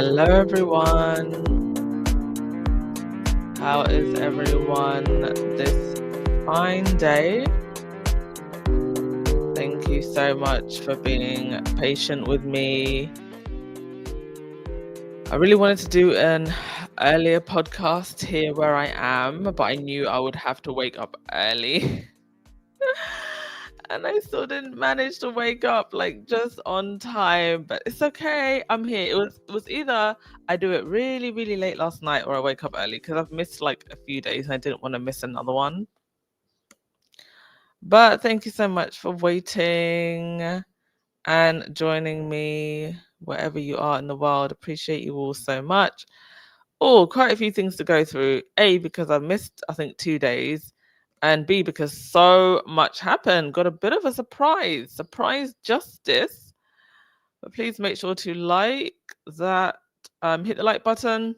Hello, everyone. How is everyone this fine day? Thank you so much for being patient with me. I really wanted to do an earlier podcast here where I am, but I knew I would have to wake up early. And I still didn't manage to wake up like just on time, but it's okay. I'm here. It was either I do it really, really late last night or I wake up early because I've missed like a few days and I didn't want to miss another one. But thank you so much for waiting and joining me wherever you are in the world. Appreciate you all so much. Oh, quite a few things to go through. A, because I missed, I think, 2 days. And B, because so much happened. Got a bit of a surprise justice. But please make sure to like that, hit the like button,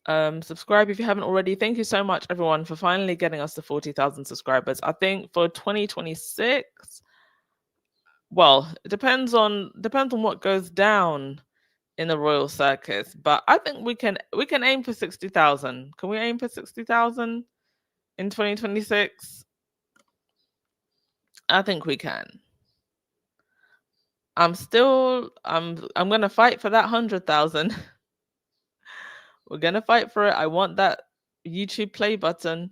subscribe if you haven't already. Thank you so much, everyone, for finally getting us to 40,000 subscribers. I think for 2026, well, it depends on what goes down in the royal circus, but I think we can aim for 60,000. Can we aim for 60,000 in 2026? I think we can. I'm gonna fight for that 100,000. We're gonna fight for it. I want that YouTube play button.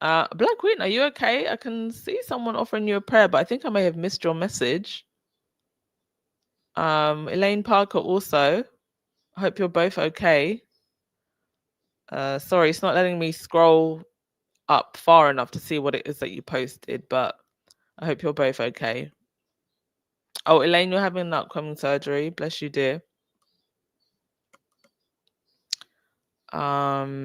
Black Queen, are you okay? I can see someone offering you a prayer, but I think I may have missed your message. Elaine Parker also. I hope you're both okay. Sorry, it's not letting me scroll up far enough to see what it is that you posted, but I hope you're both okay. Oh, Elaine, you're having an upcoming surgery. Bless you, dear. All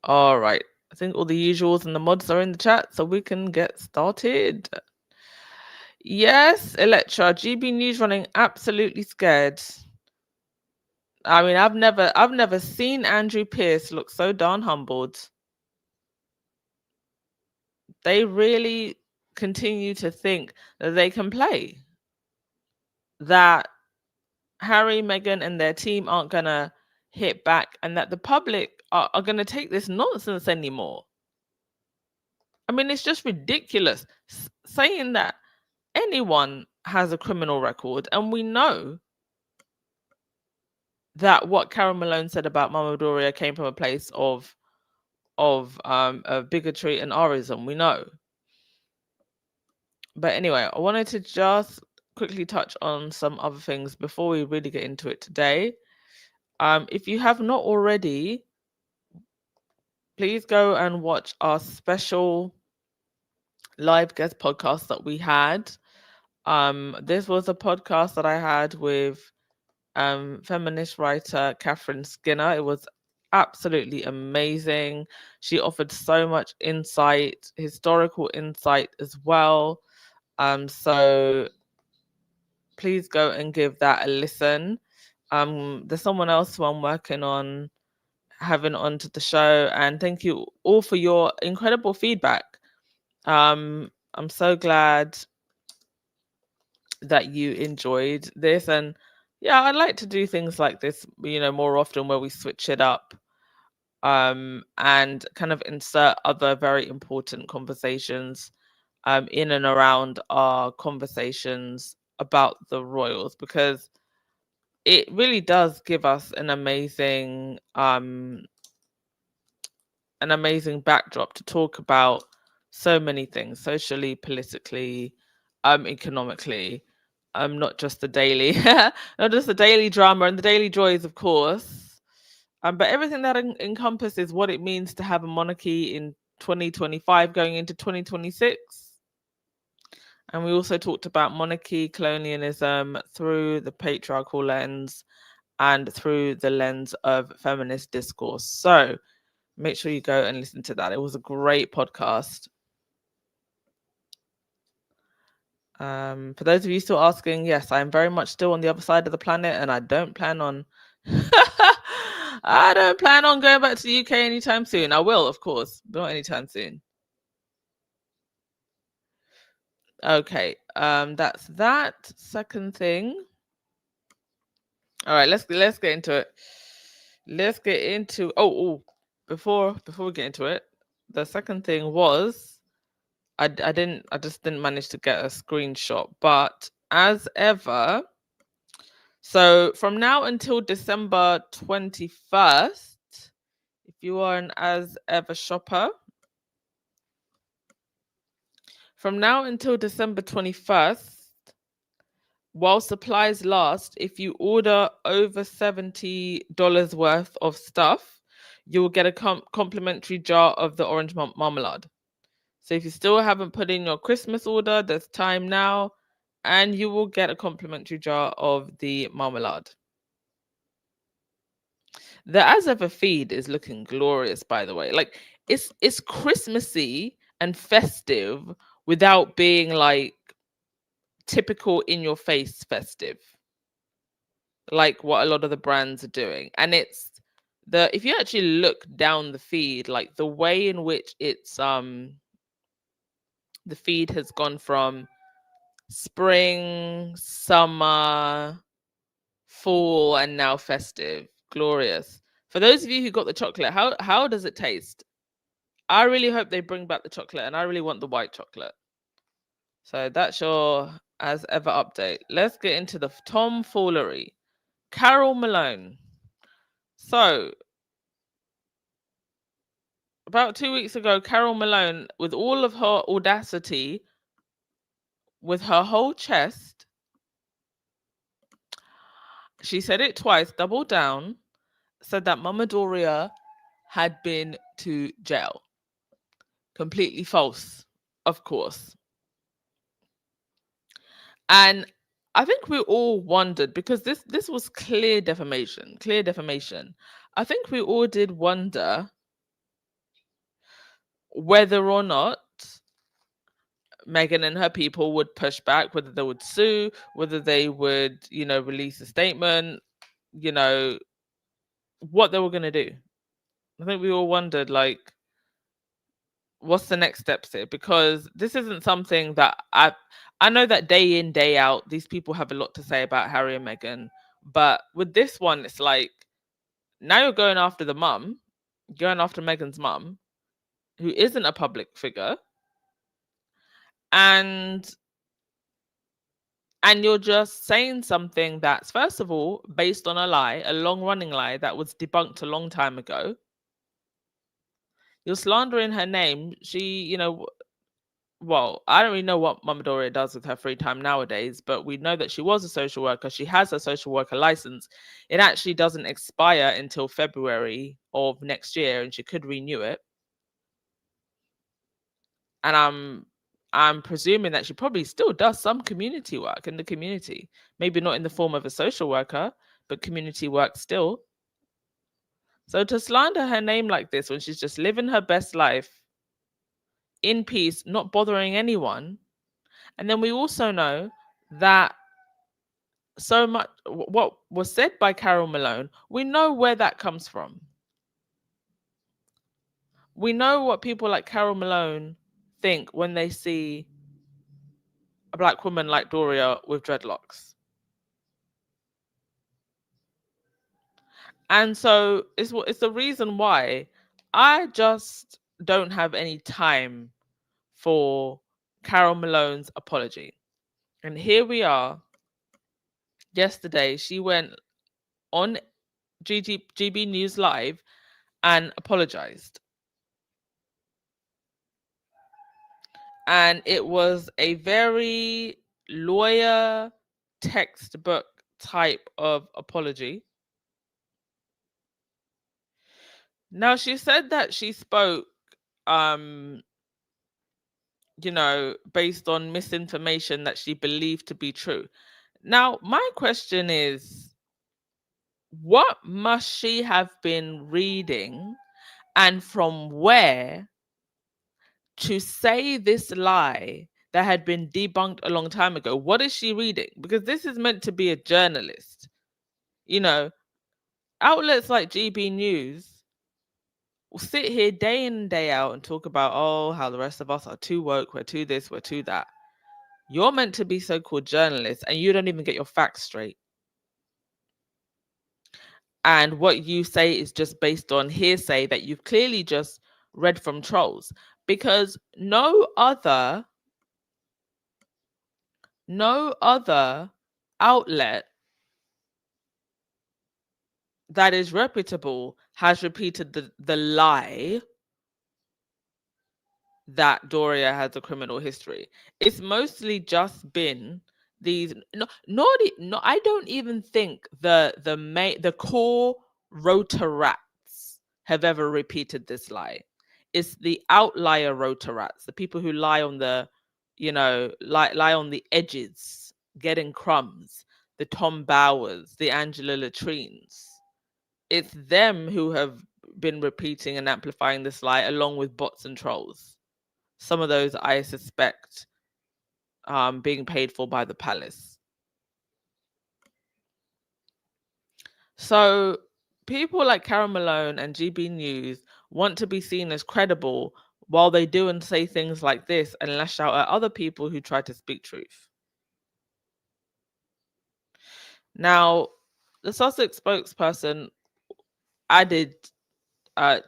right. I think all the usuals and the mods are in the chat, so we can get started. Yes, Electra, GB News running absolutely scared. I mean, I've never seen Andrew Pierce look so darn humbled. They really continue to think that they can play. That Harry, Meghan, and their team aren't gonna hit back, and that the public are gonna take this nonsense anymore. I mean, it's just ridiculous saying that anyone has a criminal record, and we know that what Carol Malone said about Mama Doria came from a place of bigotry and arism. We know. But anyway, I wanted to just quickly touch on some other things before we really get into it today. If you have not already, please go and watch our special live guest podcast that we had. This was a podcast that I had with feminist writer Catherine Skinner. It was absolutely amazing. She offered so much insight, historical insight as well. So please go and give that a listen. There's someone else who I'm working on having onto the show, and thank you all for your incredible feedback. I'm so glad that you enjoyed this, and yeah, I'd like to do things like this, more often, where we switch it up, and kind of insert other very important conversations in and around our conversations about the royals, because it really does give us an amazing backdrop to talk about so many things, socially, politically, economically, not just the daily drama and the daily joys, of course, but everything that encompasses what it means to have a monarchy in 2025 going into 2026. And we also talked about monarchy, colonialism through the patriarchal lens and through the lens of feminist discourse. So make sure you go and listen to that. It was a great podcast. For those of you still asking, yes, I'm very much still on the other side of the planet, and I don't plan on I don't plan on going back to the UK anytime soon. I will, of course, but not anytime soon. Okay. That's that. Second thing. All right, let's get into it. Let's get into before we get into it, the second thing was I just didn't manage to get a screenshot, but as ever, so from now until December 21st, if you are an as ever shopper, from now until December 21st, while supplies last, if you order over $70 worth of stuff, you will get a complimentary jar of the orange marmalade. So if you still haven't put in your Christmas order, there's time now, and you will get a complimentary jar of the marmalade. The as ever feed is looking glorious, by the way. Like it's Christmassy and festive without being like typical in your face festive, like what a lot of the brands are doing. And it's if you actually look down the feed, like the way in which it's the feed has gone from spring, summer, fall, and now festive. Glorious. For those of you who got the chocolate, how does it taste? I really hope they bring back the chocolate, and I really want the white chocolate. So that's your as ever update. Let's get into the tomfoolery. Carol Malone. So about 2 weeks ago, Carol Malone, with all of her audacity, with her whole chest, she said it twice, double down, said that Mama Doria had been to jail. Completely false, of course. And I think we all wondered, because this was clear defamation. I think we all did wonder whether or not Meghan and her people would push back, whether they would sue, whether they would, release a statement, what they were going to do. I think we all wondered, like, what's the next steps here? Because this isn't something that I know that day in, day out, these people have a lot to say about Harry and Meghan. But with this one, it's like, now you're going after the mum, going after Meghan's mum, who isn't a public figure. And you're just saying something that's, first of all, based on a lie, a long-running lie that was debunked a long time ago. You're slandering her name. She, well, I don't really know what Mama Doria does with her free time nowadays, but we know that she was a social worker. She has a social worker license. It actually doesn't expire until February of next year, and she could renew it. And I'm presuming that she probably still does some community work in the community. Maybe not in the form of a social worker, but community work still. So to slander her name like this when she's just living her best life in peace, not bothering anyone. And then we also know that so much what was said by Carol Malone, we know where that comes from. We know what people like Carol Malone think when they see a black woman like Doria with dreadlocks. And so it's the reason why I just don't have any time for Carol Malone's apology. And here we are. Yesterday, she went on GB News Live and apologized. And it was a very lawyer textbook type of apology. Now, she said that she spoke, based on misinformation that she believed to be true. Now, my question is, what must she have been reading, and from where, to say this lie that had been debunked a long time ago? What is she reading? Because this is meant to be a journalist. Outlets like GB News will sit here day in and day out and talk about, how the rest of us are too woke, we're too this, we're too that. You're meant to be so-called journalists and you don't even get your facts straight. And what you say is just based on hearsay that you've clearly just read from trolls, because no other outlet that is reputable has repeated the lie that Doria has a criminal history. It's mostly just been these no, I don't even think the core rotor rats have ever repeated this lie. It's the outlier rotor rats, the people who lie on the, lie on the edges, getting crumbs, the Tom Bowers, the Angela Latrines. It's them who have been repeating and amplifying this lie along with bots and trolls. Some of those I suspect being paid for by the palace. So people like Karen Malone and GB News want to be seen as credible while they do and say things like this and lash out at other people who try to speak truth. Now, the Sussex spokesperson added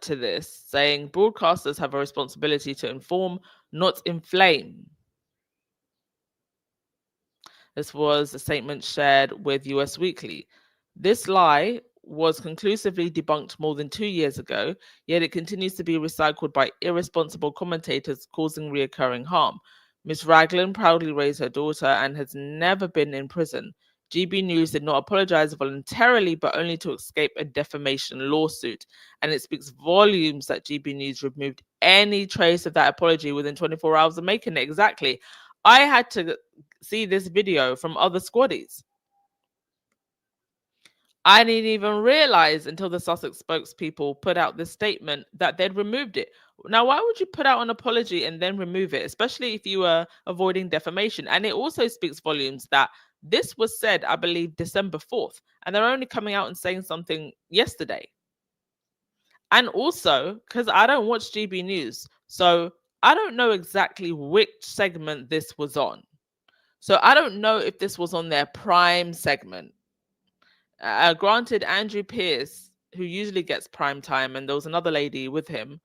to this, saying broadcasters have a responsibility to inform, not inflame. This was a statement shared with US Weekly. This lie was conclusively debunked more than 2 years ago, yet it continues to be recycled by irresponsible commentators, causing reoccurring harm. Miss Raglan proudly raised her daughter and has never been in prison. GB News did not apologize voluntarily, but only to escape a defamation lawsuit. And it speaks volumes that GB News removed any trace of that apology within 24 hours of making it. Exactly. I had to see this video from other squaddies. I didn't even realize until the Sussex spokespeople put out this statement that they'd removed it. Now, why would you put out an apology and then remove it, especially if you were avoiding defamation? And it also speaks volumes that this was said, I believe, December 4th, and they're only coming out and saying something yesterday. And also, because I don't watch GB News, so I don't know exactly which segment this was on. So I don't know if this was on their prime segment. Granted, Andrew Pierce, who usually gets prime time, and there was another lady with him,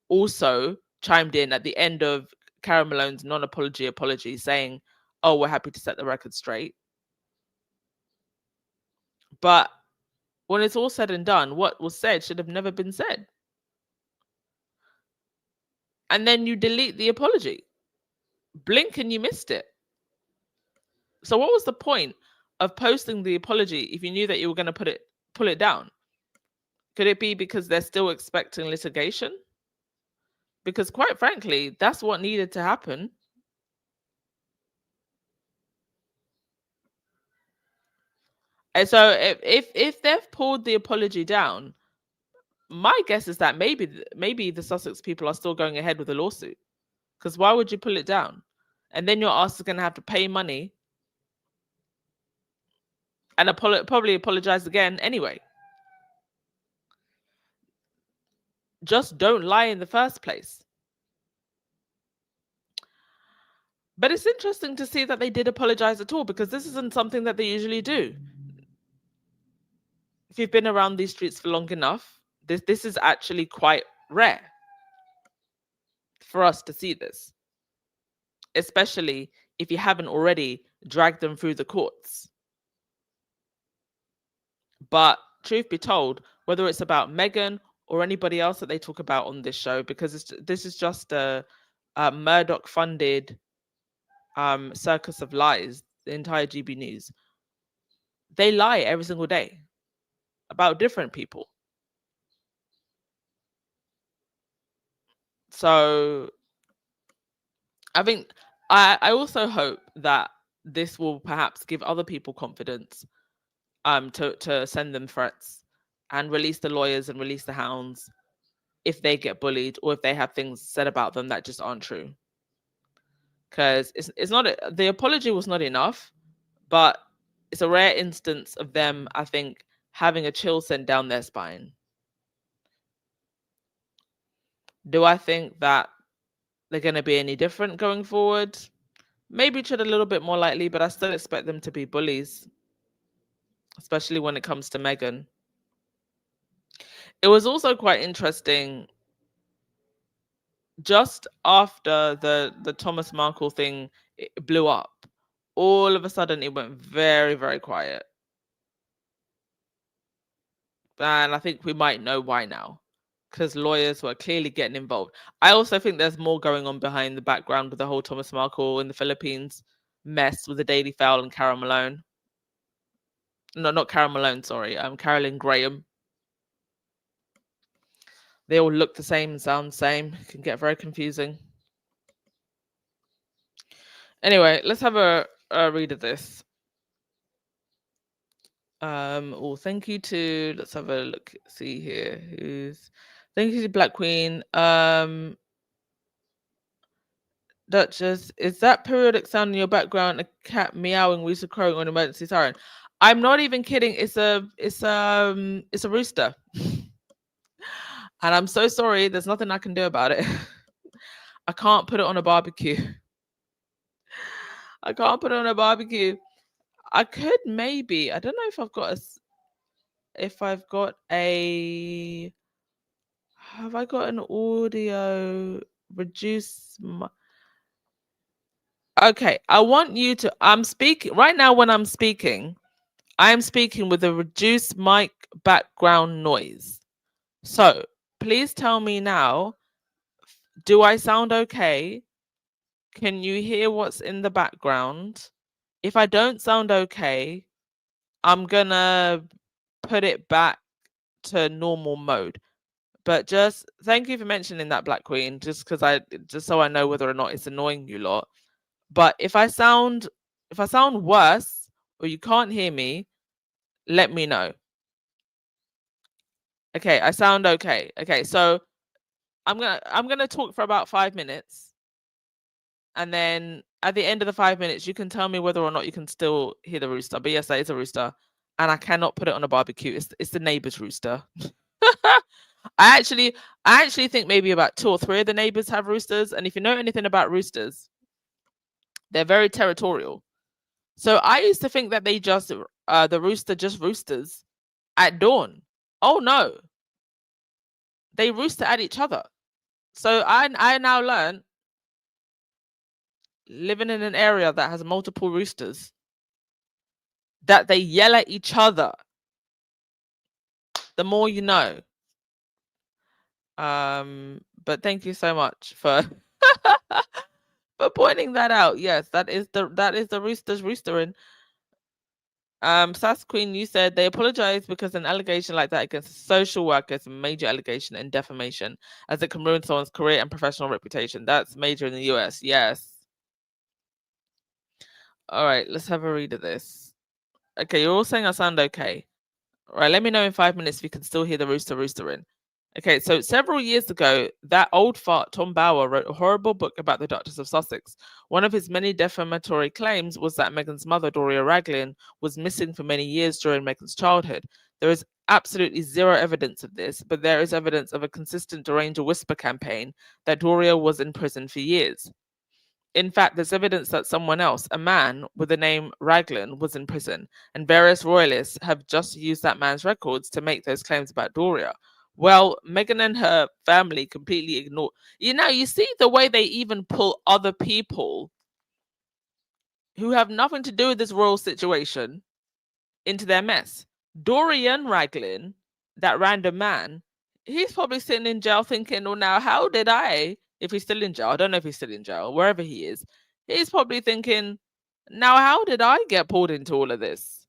also chimed in at the end of Karen Malone's non-apology apology, saying, "Oh, we're happy to set the record straight." But when it's all said and done, what was said should have never been said. And then you delete the apology. Blink and you missed it. So what was the point of posting the apology if you knew that you were going to pull it down? Could it be because they're still expecting litigation? Because quite frankly, that's what needed to happen. And so if they've pulled the apology down, my guess is that maybe the Sussex people are still going ahead with the lawsuit. Because why would you pull it down? And then your ass is going to have to pay money and probably apologize again anyway. Just don't lie in the first place. But it's interesting to see that they did apologize at all, because this isn't something that they usually do. If you've been around these streets for long enough, this is actually quite rare for us to see this, especially if you haven't already dragged them through the courts. But truth be told, whether it's about Meghan or anybody else that they talk about on this show, because this is just a Murdoch-funded circus of lies, the entire GB News, they lie every single day about different people. So I think I also hope that this will perhaps give other people confidence to send them threats and release the lawyers and release the hounds if they get bullied or if they have things said about them that just aren't true. Because it's not the apology was not enough, but it's a rare instance of them, I think, having a chill sent down their spine. Do I think that they're going to be any different going forward? maybe tread a little bit more lightly, but I still expect them to be bullies, especially when it comes to Meghan. It was also quite interesting just after the Thomas Markle thing blew up. All of a sudden, it went very, very quiet. And I think we might know why now, because lawyers were clearly getting involved. I also think there's more going on behind the background with the whole Thomas Markle in the Philippines mess with the Daily Fowl and Carol Malone. No, not Carol Malone, sorry. Carolyn Graham. They all look the same and sound the same. It can get very confusing. Anyway, let's have a read of this. Well, thank you to, let's have a look, see here. Thank you to Black Queen. Duchess, is that periodic sound in your background a cat meowing, rooster crowing, or an emergency siren? I'm not even kidding. It's a rooster. And I'm so sorry. There's nothing I can do about it. I can't put it on a barbecue. I can't put it on a barbecue. I could maybe. I don't know if I've got have I got an audio reduce okay, I want you to, I'm speaking right now. When I'm speaking, I am speaking with a reduced mic background noise. So please tell me now, do I sound okay? Can you hear what's in the background? If I don't sound okay, I'm gonna put it back to normal mode. But just thank you for mentioning that, Black Queen, just so I know whether or not it's annoying you lot. But if I sound worse or you can't hear me, let me know. Okay, I sound okay. Okay, so I'm gonna talk for about 5 minutes, and then at the end of the 5 minutes, you can tell me whether or not you can still hear the rooster. But yes, that is a rooster, and I cannot put it on a barbecue. It's the neighbor's rooster. I actually think maybe about 2 or 3 of the neighbors have roosters, and if you know anything about roosters, they're very territorial. So I used to think that they just the rooster just roosters at dawn. Oh no, they rooster at each other. So I now learn, living in an area that has multiple roosters, that they yell at each other. The more you know. But thank you so much for for pointing that out. Yes, that is the roosters roostering. Sass Queen, you said they apologize because an allegation like that against a social worker is a major allegation and defamation, as it can ruin someone's career and professional reputation. That's major in the US. Yes. All right, let's have a read of this. Okay, you're all saying I sound okay. All right, let me know in 5 minutes if you can still hear the rooster roostering. Okay, so several years ago, that old fart Tom Bower wrote a horrible book about the Duchess of Sussex. One of his many defamatory claims was that Meghan's mother, Doria Raglan, was missing for many years during Meghan's childhood. There is absolutely zero evidence of this, but there is evidence of a consistent Deranged Whisper campaign that Doria was in prison for years. In fact, there's evidence that someone else, a man with the name Raglan, was in prison, and various royalists have just used that man's records to make those claims about Doria. Well, Meghan and her family completely ignore. You see the way they even pull other people who have nothing to do with this royal situation into their mess. Dorian Raglan, that random man, he's probably sitting in jail thinking, well, now, how did I, if he's still in jail, I don't know if he's still in jail, wherever he is, he's probably thinking, now, how did I get pulled into all of this?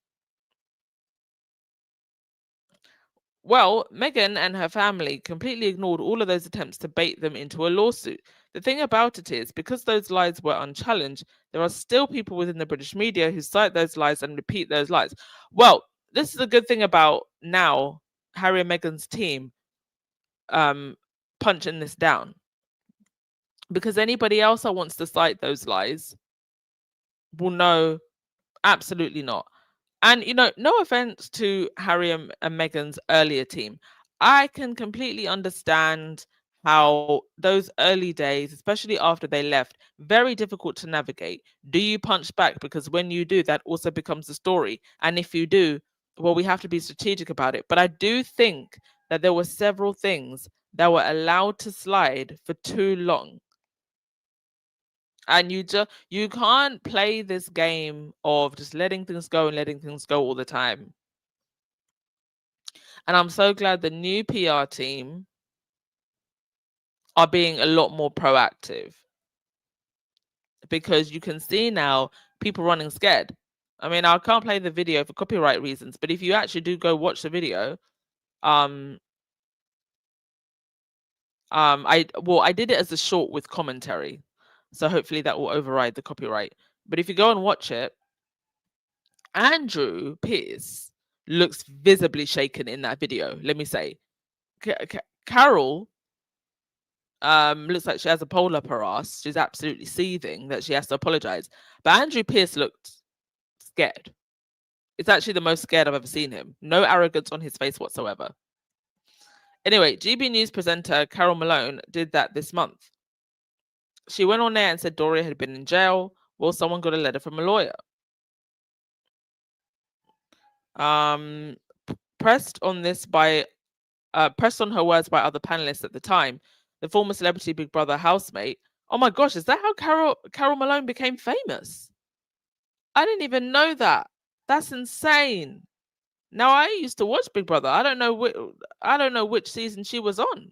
Well, Meghan and her family completely ignored all of those attempts to bait them into a lawsuit. The thing about it is, because those lies were unchallenged, there are still people within the British media who cite those lies and repeat those lies. Well, this is a good thing about now Harry and Meghan's team punching this down. Because anybody else that wants to cite those lies will know absolutely not. And, no offense to Harry and Meghan's earlier team. I can completely understand how those early days, especially after they left, very difficult to navigate. Do you punch back? Because when you do, that also becomes the story. And if you do, well, we have to be strategic about it. But I do think that there were several things that were allowed to slide for too long. And you can't play this game of just letting things go and letting things go all the time. And I'm so glad the new PR team are being a lot more proactive, because you can see now people running scared. I mean, I can't play the video for copyright reasons, but if you actually do go watch the video, I did it as a short with commentary, so hopefully that will override the copyright. But if you go and watch it, Andrew Pierce looks visibly shaken in that video. Let me say, Carol looks like she has a pole up her ass. She's absolutely seething that she has to apologize. But Andrew Pierce looked scared. It's actually the most scared I've ever seen him. No arrogance on his face whatsoever. Anyway, GB News presenter Carol Malone did that this month. She went on there and said Doria had been in jail. Well, someone got a letter from a lawyer. Pressed on her words by other panelists at the time, the former Celebrity Big Brother housemate. Oh my gosh, is that how Carol Malone became famous? I didn't even know that. That's insane. Now, I used to watch Big Brother. I don't know which season she was on.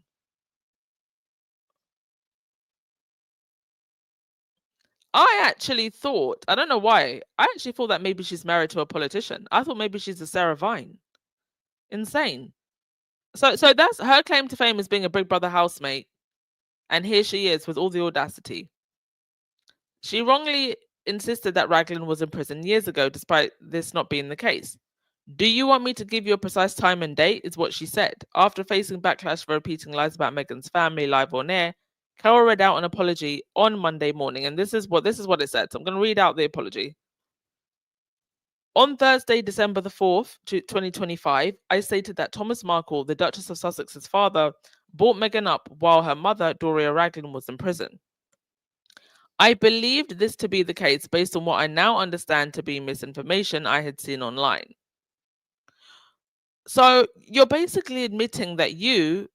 I actually thought, I don't know why, I actually thought that maybe she's married to a politician. I thought maybe she's a Sarah Vine. Insane. So that's her claim to fame as being a Big Brother housemate. And here she is with all the audacity. She wrongly insisted that Raglan was in prison years ago, despite this not being the case. Do you want me to give you a precise time and date, is what she said. After facing backlash for repeating lies about Meghan's family live on air, Carol read out an apology on Monday morning, and this is what it said. So I'm going to read out the apology. On Thursday, December the 4th, 2025, I stated that Thomas Markle, the Duchess of Sussex's father, brought Meghan up while her mother, Doria Raglan, was in prison. I believed this to be the case based on what I now understand to be misinformation I had seen online. So you're basically admitting that you,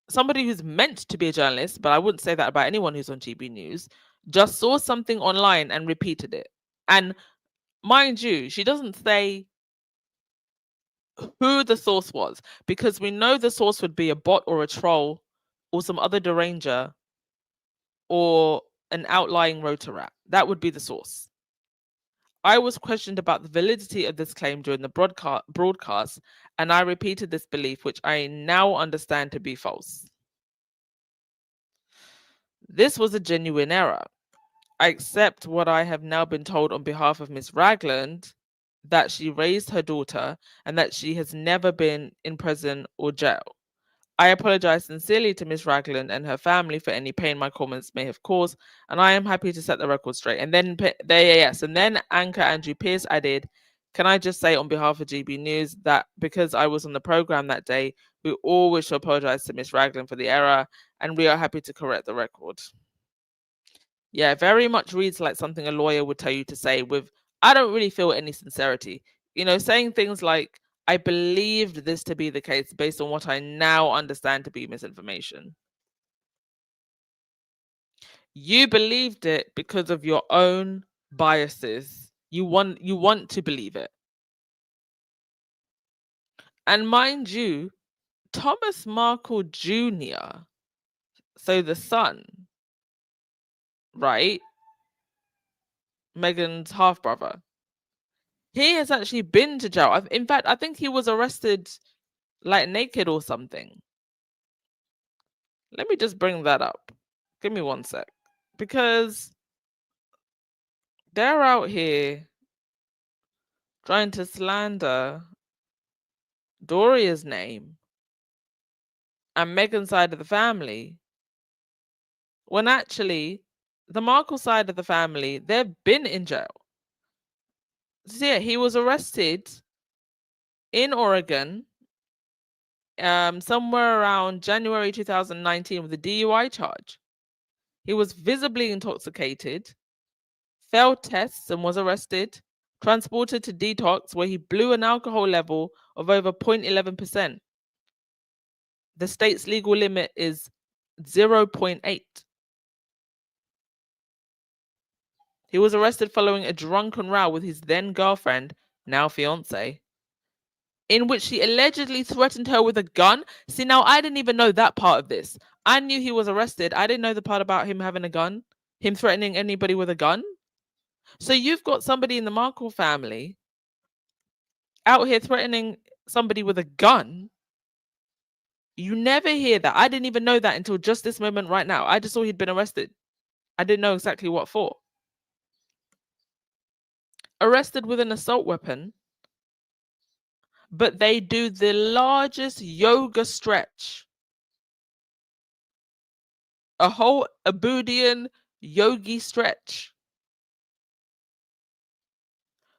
somebody who's meant to be a journalist, but I wouldn't say that about anyone who's on GB News, just saw something online and repeated it. And mind you, she doesn't say who the source was, because we know the source would be a bot or a troll or some other deranger or an outlying rotor rat. That would be the source. I was questioned about the validity of this claim during the broadcast, and I repeated this belief, which I now understand to be false. This was a genuine error. I accept what I have now been told on behalf of Miss Raglan, that she raised her daughter and that she has never been in prison or jail. I apologize sincerely to Miss Raglan and her family for any pain my comments may have caused, and I am happy to set the record straight. And then and then anchor Andrew Pierce added, can I just say on behalf of GB News that because I was on the program that day, we all wish to apologize to Miss Raglan for the error, and we are happy to correct the record. Yeah, very much reads like something a lawyer would tell you to say with, I don't really feel any sincerity. Saying things like, I believed this to be the case based on what I now understand to be misinformation. You believed it because of your own biases. You want to believe it. And mind you, Thomas Markle Jr., so the son, right? Meghan's half brother. He has actually been to jail. In fact, I think he was arrested like naked or something. Let me just bring that up. Give me one sec. Because they're out here trying to slander Doria's name and Meghan's side of the family, when actually the Markle side of the family, they've been in jail. So yeah, he was arrested in Oregon somewhere around January 2019 with a DUI charge. He was visibly intoxicated, failed tests and was arrested, transported to detox where he blew an alcohol level of over 0.11%. The state's legal limit is 0.8. He was arrested following a drunken row with his then girlfriend, now fiance, in which he allegedly threatened her with a gun. See, now I didn't even know that part of this. I knew he was arrested. I didn't know the part about him having a gun, him threatening anybody with a gun. So you've got somebody in the Markle family out here threatening somebody with a gun. You never hear that. I didn't even know that until just this moment right now. I just saw he'd been arrested. I didn't know exactly what for. Arrested with an assault weapon, but they do the largest yoga stretch. A whole Abudian yogi stretch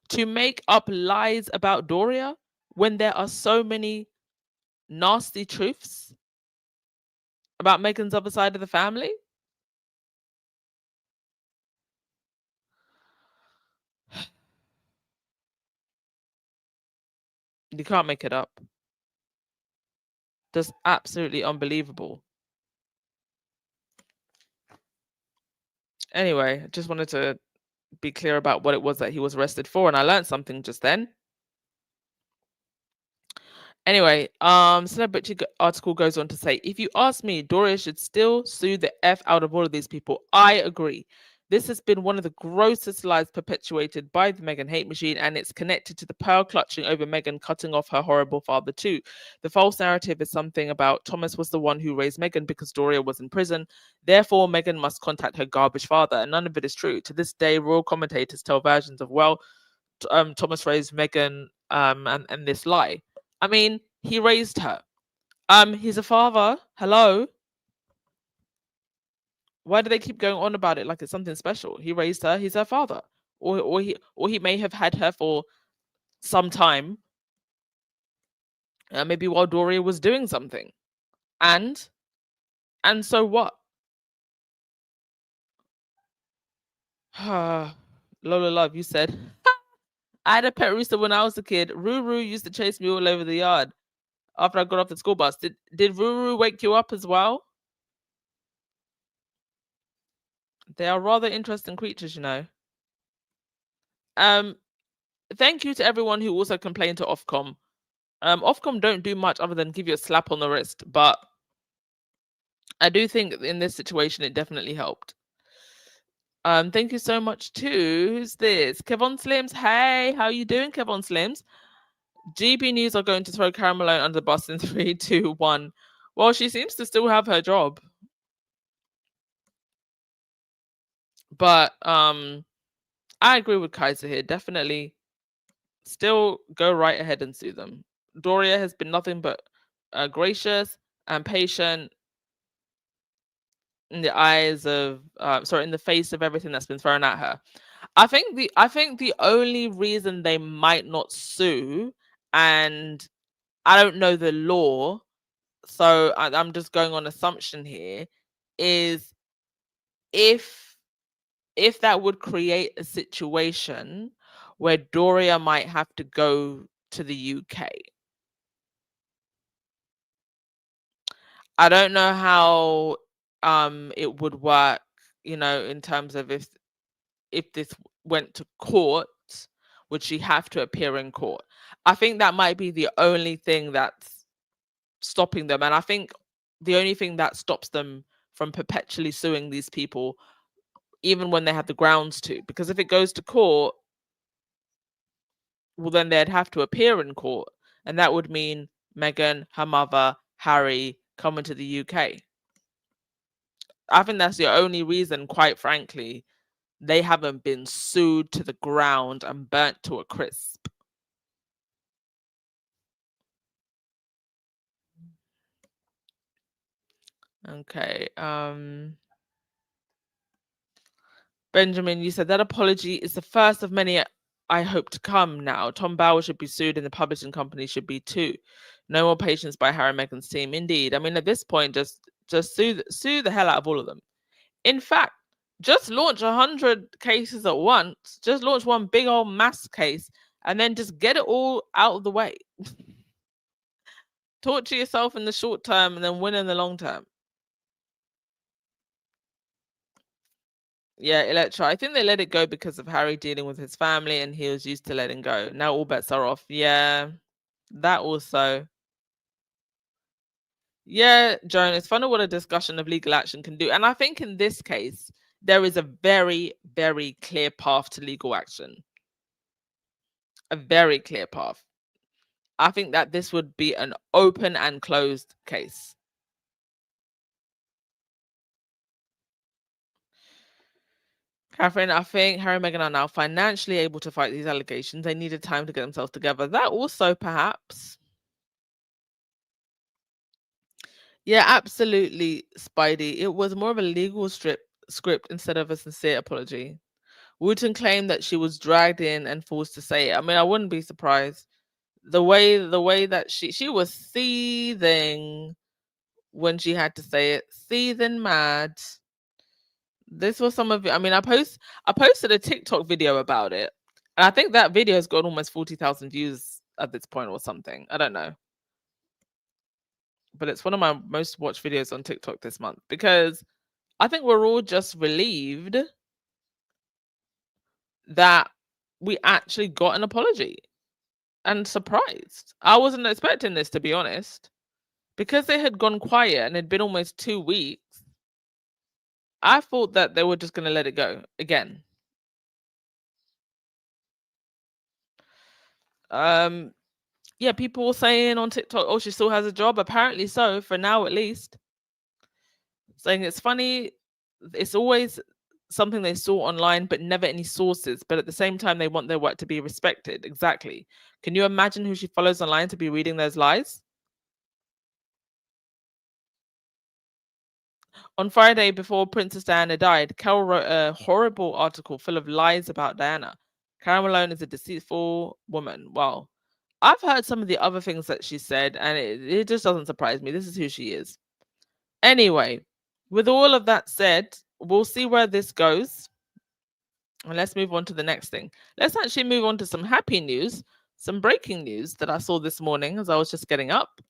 to make up lies about Doria when there are so many nasty truths about Meghan's other side of the family. You can't make it up. Just absolutely unbelievable. Anyway, I just wanted to be clear about what it was that he was arrested for, and I learned something just then. Anyway, Celebrity article goes on to say, if you ask me, Doria should still sue the F out of all of these people. I agree. This has been one of the grossest lies perpetuated by the Meghan hate machine, and it's connected to the pearl clutching over Meghan cutting off her horrible father too. The false narrative is something about Thomas was the one who raised Meghan because Doria was in prison. Therefore, Meghan must contact her garbage father, and none of it is true. To this day, royal commentators tell versions of, well, Thomas raised Meghan and this lie. I mean, he raised her. He's a father. Hello. Why do they keep going on about it like it's something special? He raised her. He's her father, or he may have had her for some time, maybe while Doria was doing something, and so what? Lola Love, you said. I had a pet rooster when I was a kid. Ruru used to chase me all over the yard after I got off the school bus. Did Ruru wake you up as well? They are rather interesting creatures, you know. Thank you to everyone who also complained to Ofcom. Ofcom don't do much other than give you a slap on the wrist, but I do think in this situation it definitely helped. Thank you so much too. Who's this? Kevon Slims. Hey, how you doing, Kevon Slims? GB News are going to throw Karen Malone under the bus in 3, 2, 1. Well, she seems to still have her job. But I agree with Kaiser here. Definitely still go right ahead and sue them. Doria has been nothing but gracious and patient in the eyes of in the face of everything that's been thrown at her. I think the only reason they might not sue, and I don't know the law, so I'm just going on assumption here, is if that would create a situation where Doria might have to go to the UK. I don't know how it would work, you know, in terms of if this went to court, would she have to appear in court? I think that might be the only thing that's stopping them. And I think the only thing that stops them from perpetually suing these people, even when they have the grounds to, because if it goes to court, well, then they'd have to appear in court. And that would mean Meghan, her mother, Harry coming to the UK. I think that's the only reason, quite frankly, they haven't been sued to the ground and burnt to a crisp. Okay. Benjamin, you said that apology is the first of many I hope to come now. Tom Bauer should be sued and the publishing company should be too. No more patience by Harry and Meghan's team. Indeed. I mean, at this point, just sue the hell out of all of them. In fact, just launch 100 cases at once. Just launch one big old mass case and then just get it all out of the way. Torture yourself in the short term and then win in the long term. Yeah, Electra. I think they let it go because of Harry dealing with his family and he was used to letting go. Now all bets are off. Yeah, that also. Yeah, Joan, it's funny what a discussion of legal action can do. And I think in this case, there is a very, very clear path to legal action. A very clear path. I think that this would be an open and closed case. Catherine, I think Harry and Meghan are now financially able to fight these allegations. They needed time to get themselves together. That also, perhaps. Yeah, absolutely, Spidey. It was more of a legal script instead of a sincere apology. Wooten claimed that she was dragged in and forced to say it. I mean, I wouldn't be surprised. The way that she was seething when she had to say it, seething mad. This was some of it. I mean, I posted a TikTok video about it, and I think that video has got almost 40,000 views at this point or something. I don't know, but it's one of my most watched videos on TikTok this month because I think we're all just relieved that we actually got an apology and surprised. I wasn't expecting this, to be honest, because they had gone quiet and it'd been almost 2 weeks. I thought that they were just going to let it go again. Yeah, people were saying on TikTok, oh, she still has a job. Apparently so, for now at least. Saying it's funny, it's always something they saw online, but never any sources. But at the same time, they want their work to be respected. Exactly. Can you imagine who she follows online to be reading those lies? On Friday, before Princess Diana died, Carol wrote a horrible article full of lies about Diana. Carol Malone is a deceitful woman. Well, I've heard some of the other things that she said, and it just doesn't surprise me. This is who she is. Anyway, with all of that said, we'll see where this goes. And let's move on to the next thing. Let's actually move on to some happy news, some breaking news that I saw this morning as I was just getting up.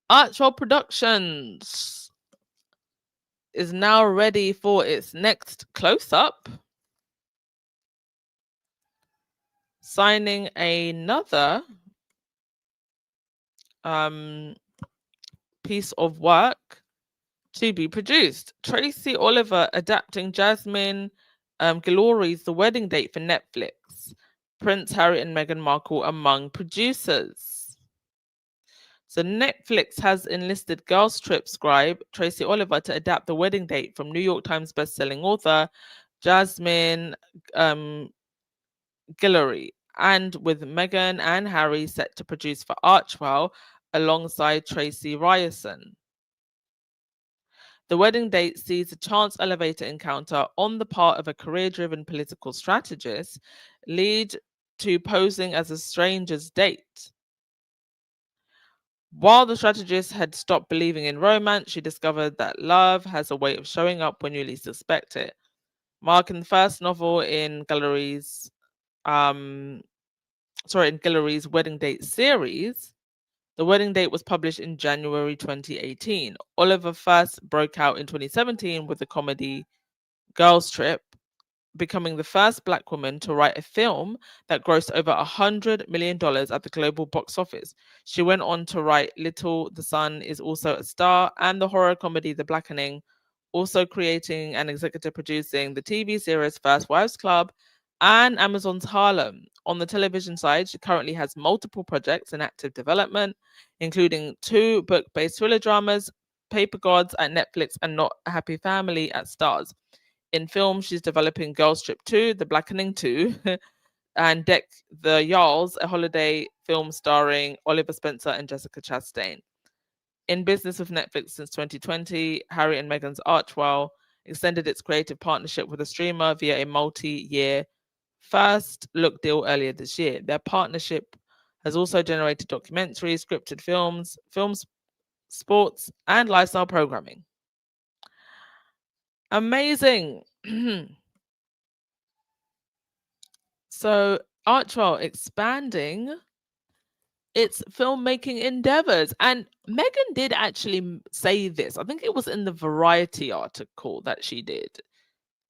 Archwell Productions is now ready for its next close-up, signing another piece of work to be produced. Tracy Oliver adapting Jasmine Guillory's The Wedding Date for Netflix. Prince Harry and Meghan Markle among producers. So Netflix has enlisted Girls Trip scribe Tracy Oliver to adapt The Wedding Date from New York Times bestselling author Jasmine Guillory, and with Meghan and Harry set to produce for Archwell alongside Tracy Ryerson. The Wedding Date sees a chance elevator encounter on the part of a career-driven political strategist lead to posing as a stranger's date. While the strategist had stopped believing in romance, she discovered that love has a way of showing up when you least expect it. Marking the first novel in Guillory's Wedding Date series, The Wedding Date was published in January 2018. Oliver first broke out in 2017 with the comedy Girls Trip, becoming the first Black woman to write a film that grossed over $100 million at the global box office. She went on to write Little the Sun is Also a Star and the horror comedy The Blackening, also creating and executive producing the TV series First Wives Club and Amazon's Harlem. On the television side, she currently has multiple projects in active development, including 2 book-based thriller dramas, Paper Gods at Netflix and Not a Happy Family at Starz. In film, she's developing Girls Trip 2, The Blackening 2, and Deck the Yarls, a holiday film starring Oliver Spencer and Jessica Chastain. In business with Netflix since 2020, Harry and Meghan's Archwell extended its creative partnership with a streamer via a multi-year first look deal earlier this year. Their partnership Has also generated documentaries, scripted films, sports, and lifestyle programming. Amazing. So Archwell expanding its filmmaking endeavors. And Meghan did actually say this. I think it was in the Variety article that she did,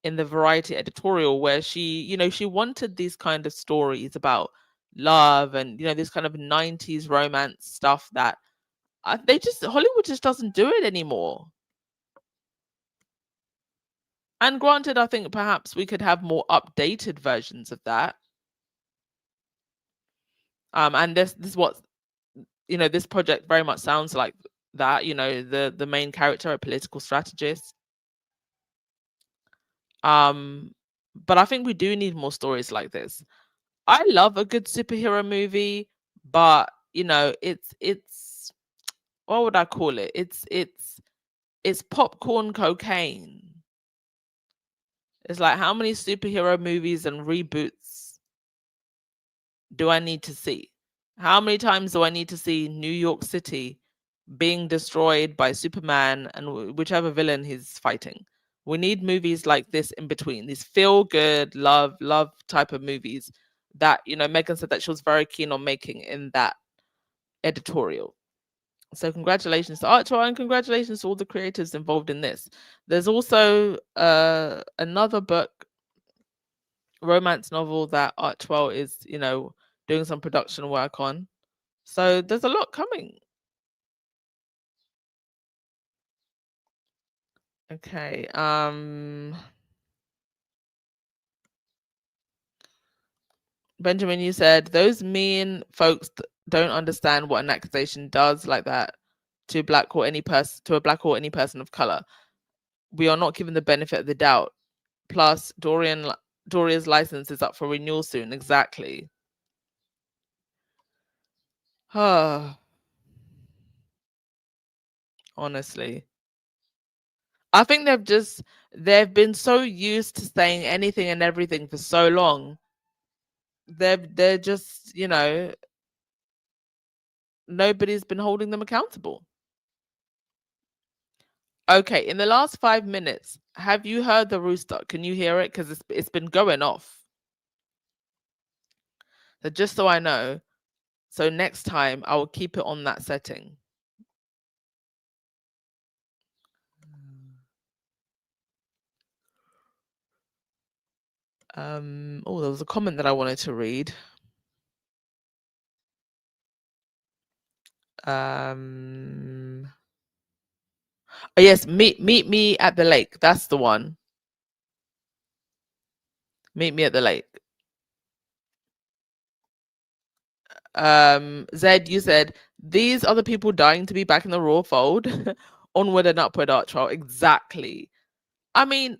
in the Variety editorial, where she wanted these kind of stories about love and, this kind of 90s romance stuff that Hollywood just doesn't do it anymore. And granted, I think perhaps we could have more updated versions of that. And this is what this project very much sounds like that. The main character, a political strategist. But I think we do need more stories like this. I love a good superhero movie, but it's what would I call it? It's popcorn cocaine. It's like, how many superhero movies and reboots do I need to see? How many times do I need to see New York City being destroyed by Superman and whichever villain he's fighting? We need movies like this in between, these feel good, love type of movies that, Meghan said that she was very keen on making in that editorial. So congratulations to Archwell and congratulations to all the creators involved in this. There's also another book, romance novel, that Archwell is, doing some production work on. So there's a lot coming. Okay. Benjamin, you said those mean folks don't understand what an accusation does like that to a black or any person of color. We are not given the benefit of the doubt. Plus, Doria's license is up for renewal soon. Exactly. Honestly, I think they've been so used to saying anything and everything for so long. They're just, nobody's been holding them accountable. Okay, in the last 5 minutes, have you heard the rooster? Can you hear it? Because it's been going off. So just so I know, so next time I will keep it on that setting. Oh, there was a comment that I wanted to read. Oh yes, meet me at the lake. That's the one. Meet me at the lake. Zed, you said these are the people dying to be back in the raw fold. Onward and upward, Archwell. Exactly. I mean,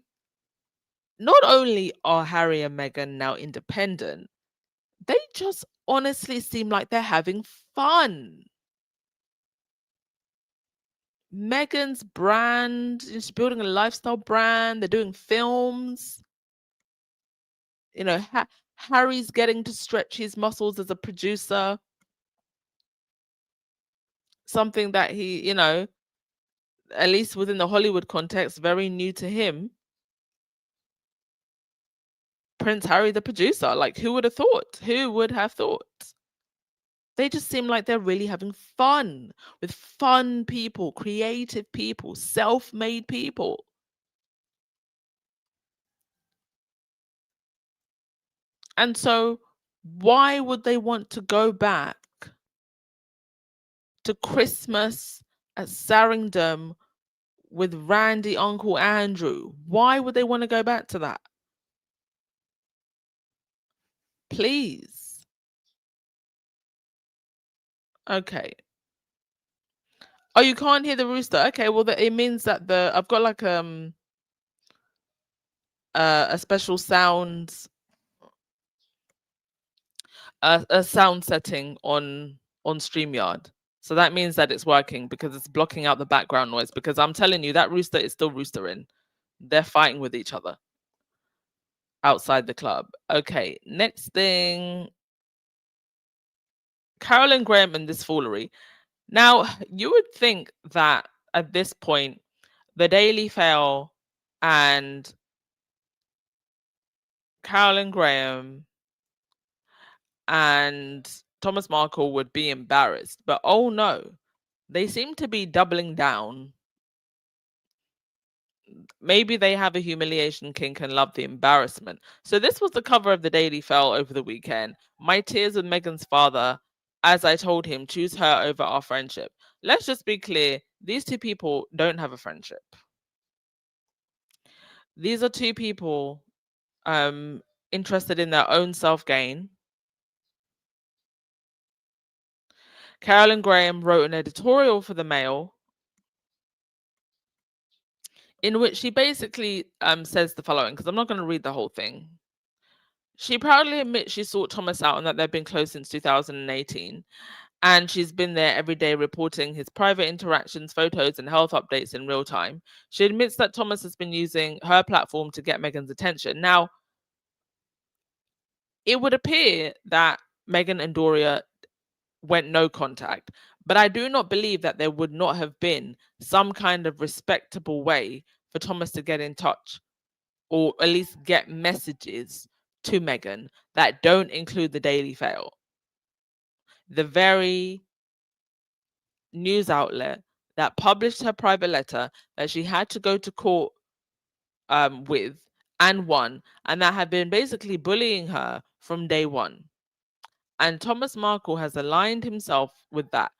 not only are Harry and Meghan now independent, they just honestly seem like they're having fun. Meghan's brand, she's building a lifestyle brand. They're doing films. Harry's getting to stretch his muscles as a producer. Something that he, at least within the Hollywood context, very new to him. Prince Harry, the producer. Like, who would have thought? Who would have thought? They just seem like they're really having fun with fun people, creative people, self-made people. And so why would they want to go back to Christmas at Sarindom with Randy Uncle Andrew? Why would they want to go back to that? Please. Okay. Oh, you can't hear the rooster. Okay, well it means that I've got like a special sound a sound setting on StreamYard. So that means that it's working because it's blocking out the background noise, because I'm telling you that rooster is still roostering. They're fighting with each other outside the club. Okay, next thing. Carolyn Graham and this foolery. Now, you would think that at this point, the Daily Fail and Carolyn Graham and Thomas Markle would be embarrassed. But oh no, they seem to be doubling down. Maybe they have a humiliation kink and love the embarrassment. So this was the cover of the Daily Fail over the weekend. My tears with Meghan's father, as I told him, choose her over our friendship. Let's just be clear, these two people don't have a friendship. These are two people interested in their own self-gain. Carolyn Graham wrote an editorial for the Mail in which she basically says the following, because I'm not going to read the whole thing. She proudly admits she sought Thomas out and that they've been close since 2018. And she's been there every day reporting his private interactions, photos, and health updates in real time. She admits that Thomas has been using her platform to get Meghan's attention. Now, it would appear that Meghan and Doria went no contact, but I do not believe that there would not have been some kind of respectable way for Thomas to get in touch or at least get messages to Meghan that don't include the Daily Fail. The very news outlet that published her private letter that she had to go to court with and won, and that had been basically bullying her from day one. And Thomas Markle has aligned himself with that.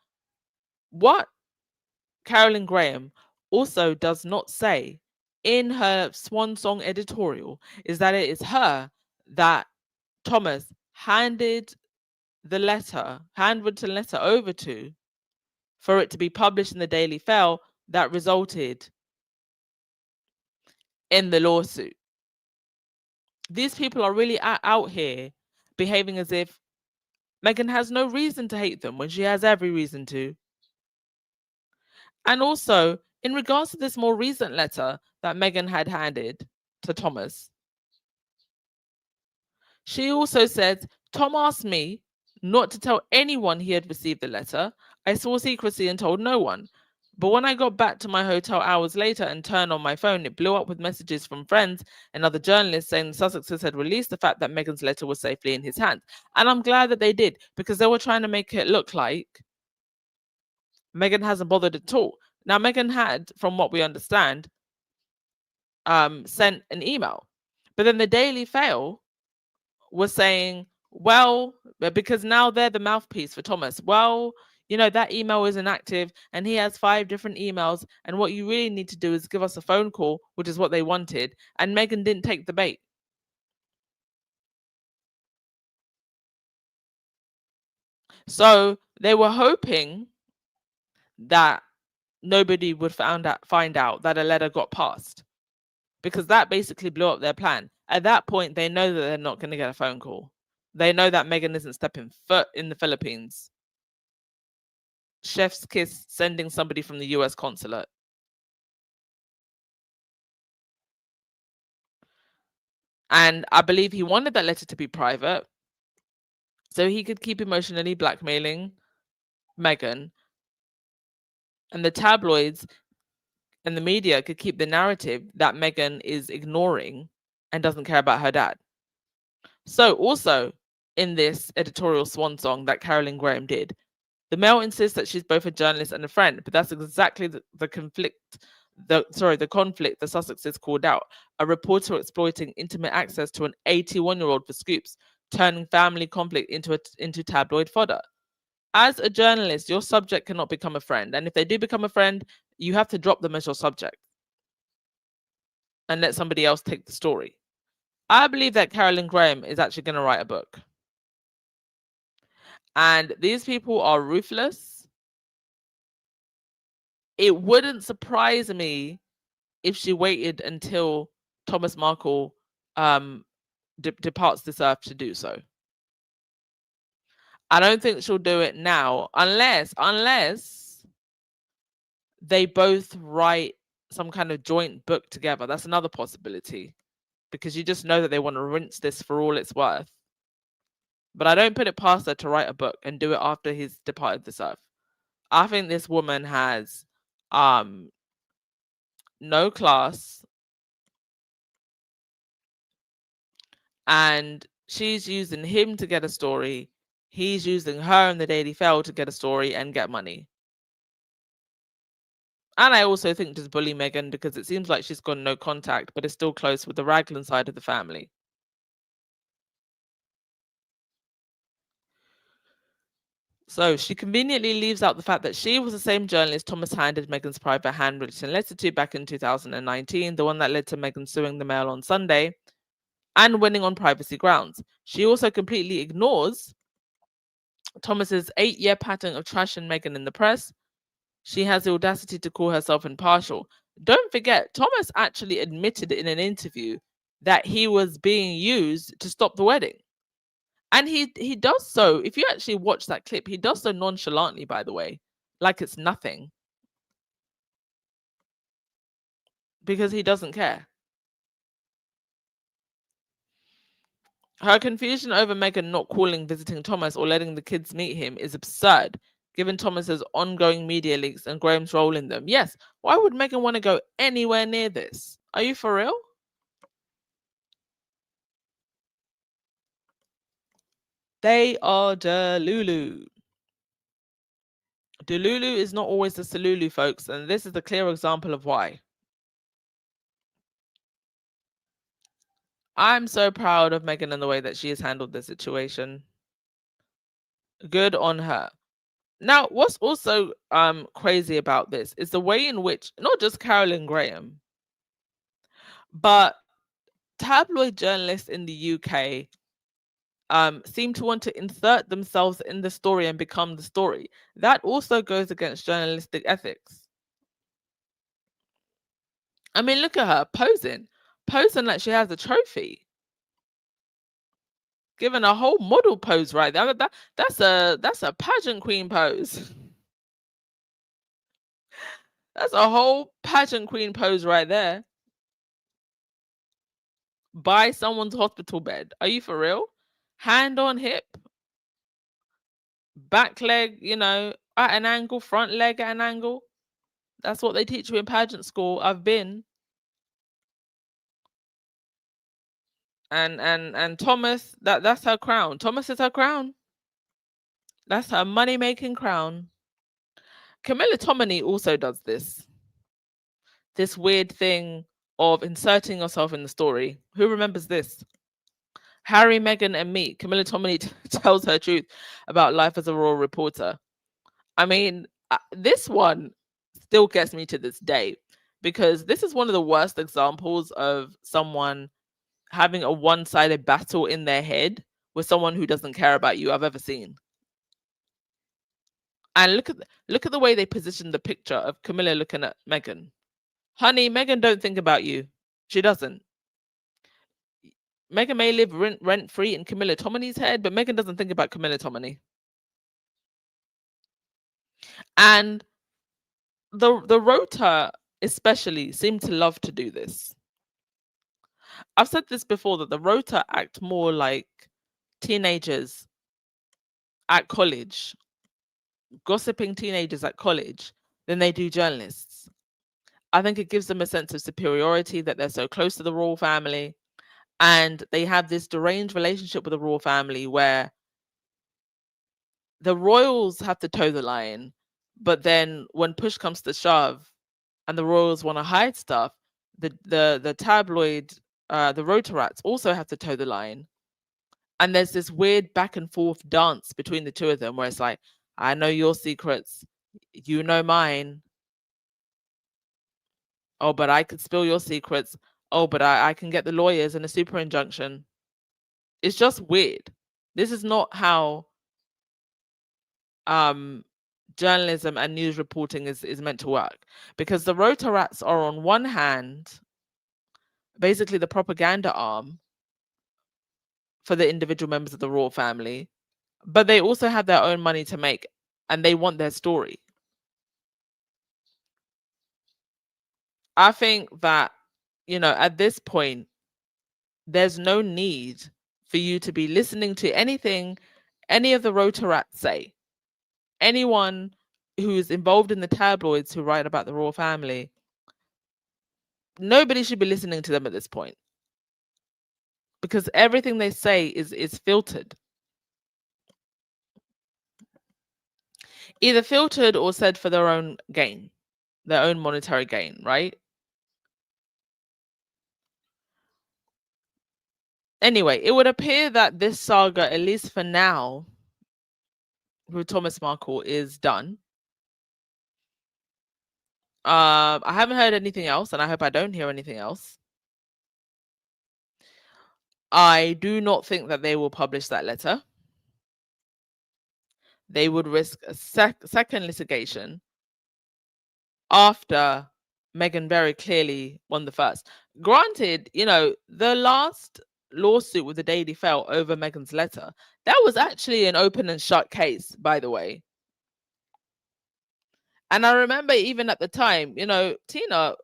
What Carolyn Graham also does not say in her swan song editorial is that it is her that Thomas handwritten letter over to for it to be published in the Daily Fail that resulted in the lawsuit. These people are really out here behaving as if Meghan has no reason to hate them when she has every reason to. And also, in regards to this more recent letter that Meghan had handed to Thomas, she also said, Tom asked me not to tell anyone he had received the letter. I swore secrecy and told no one. But when I got back to my hotel hours later and turned on my phone, it blew up with messages from friends and other journalists saying the Sussexes had released the fact that Meghan's letter was safely in his hands. And I'm glad that they did, because they were trying to make it look like Meghan hasn't bothered at all. Now, Meghan had, from what we understand, sent an email. But then the Daily Fail was saying, well, because now they're the mouthpiece for Thomas. Well, that email is inactive and he has 5 different emails. And what you really need to do is give us a phone call, which is what they wanted. And Meghan didn't take the bait. So they were hoping that nobody would find out that a letter got passed, because that basically blew up their plan. At that point, they know that they're not going to get a phone call. They know that Meghan isn't stepping foot in the Philippines. Chef's kiss sending somebody from the US consulate. And I believe he wanted that letter to be private so he could keep emotionally blackmailing Meghan, and the tabloids and the media could keep the narrative that Meghan is ignoring and doesn't care about her dad. So also in this editorial swan song that Carolyn Graham did, the Mail insists that she's both a journalist and a friend, but that's exactly the conflict the conflict the Sussexes called out. A reporter exploiting intimate access to an 81-year-old for scoops, turning family conflict into tabloid fodder. As a journalist, your subject cannot become a friend. And if they do become a friend, you have to drop them as your subject and let somebody else take the story. I believe that Carolyn Graham is actually going to write a book. And these people are ruthless. It wouldn't surprise me if she waited until Thomas Markle departs this earth to do so. I don't think she'll do it now unless they both write some kind of joint book together. That's another possibility, because you just know that they want to rinse this for all it's worth. But I don't put it past her to write a book and do it after he's departed this earth. I think this woman has no class, and she's using him to get a story. He's using her in the Daily Fail to get a story and get money. And I also think just bully Meghan, because it seems like she's got no contact, but is still close with the Raglan side of the family. So she conveniently leaves out the fact that she was the same journalist Thomas handed Meghan's private handwritten letter to back in 2019, the one that led to Meghan suing the Mail on Sunday and winning on privacy grounds. She also completely ignores Thomas's 8-year pattern of trashing Meghan in the press. She has the audacity to call herself impartial. Don't forget, Thomas actually admitted in an interview that he was being used to stop the wedding. And he does so, if you actually watch that clip, he does so nonchalantly, by the way, like it's nothing. Because he doesn't care. Her confusion over Meghan not calling, visiting Thomas, or letting the kids meet him is absurd, given Thomas's ongoing media leaks and Graham's role in them. Yes, why would Meghan want to go anywhere near this? Are you for real? They are Delulu. Delulu is not always the Salulu, folks, and this is a clear example of why. I'm so proud of Meghan and the way that she has handled the situation. Good on her. Now, what's also crazy about this is the way in which not just Carolyn Graham, but tabloid journalists in the UK seem to want to insert themselves in the story and become the story. That also goes against journalistic ethics. I mean, look at her posing like she has a trophy. Given a whole model pose right there. That's a pageant queen pose. That's a whole pageant queen pose right there. By someone's hospital bed. Are you for real? Hand on hip, back leg, at an angle, front leg at an angle. That's what they teach you in pageant school. I've been. And Thomas, that's her crown. Thomas is her crown. That's her money-making crown. Camilla Tominey also does this weird thing of inserting yourself in the story. Who remembers this? Harry, Meghan, and me. Camilla Tominey tells her truth about life as a royal reporter. I mean, this one still gets me to this day, because this is one of the worst examples of someone having a one-sided battle in their head with someone who doesn't care about you I've ever seen. And look at the way they position the picture of Camilla looking at Meghan. Honey, Meghan don't think about you. She doesn't. Meghan may live rent-free in Camilla Tominey's head, but Meghan doesn't think about Camilla Tominey. And the Rota especially seem to love to do this. I've said this before, that the Rota act more like teenagers at college, gossiping teenagers at college, than they do journalists. I think it gives them a sense of superiority that they're so close to the royal family, and they have this deranged relationship with the royal family where the royals have to toe the line, but then when push comes to shove and the royals want to hide stuff, the tabloid, the Rotarats also have to toe the line. And there's this weird back and forth dance between the two of them where it's like, I know your secrets, you know mine. Oh, but I could spill your secrets. Oh, but I can get the lawyers and a super injunction. It's just weird. This is not how journalism and news reporting is meant to work, because the Rotarats are on one hand basically the propaganda arm for the individual members of the royal family, but they also have their own money to make, and they want their story. I think that, at this point, there's no need for you to be listening to anything any of the Rotarats say, anyone who's involved in the tabloids who write about the royal family, nobody should be listening to them at this point, because everything they say is filtered. Either filtered or said for their own gain, their own monetary gain, right? Anyway, it would appear that this saga, at least for now, with Thomas Markle, is done. I haven't heard anything else, and I hope I don't hear anything else. I do not think that they will publish that letter. They would risk a second litigation after Meghan very clearly won the first. Granted, the last lawsuit with the Daily Mail over Meghan's letter, that was actually an open and shut case, by the way. And I remember even at the time, Tina,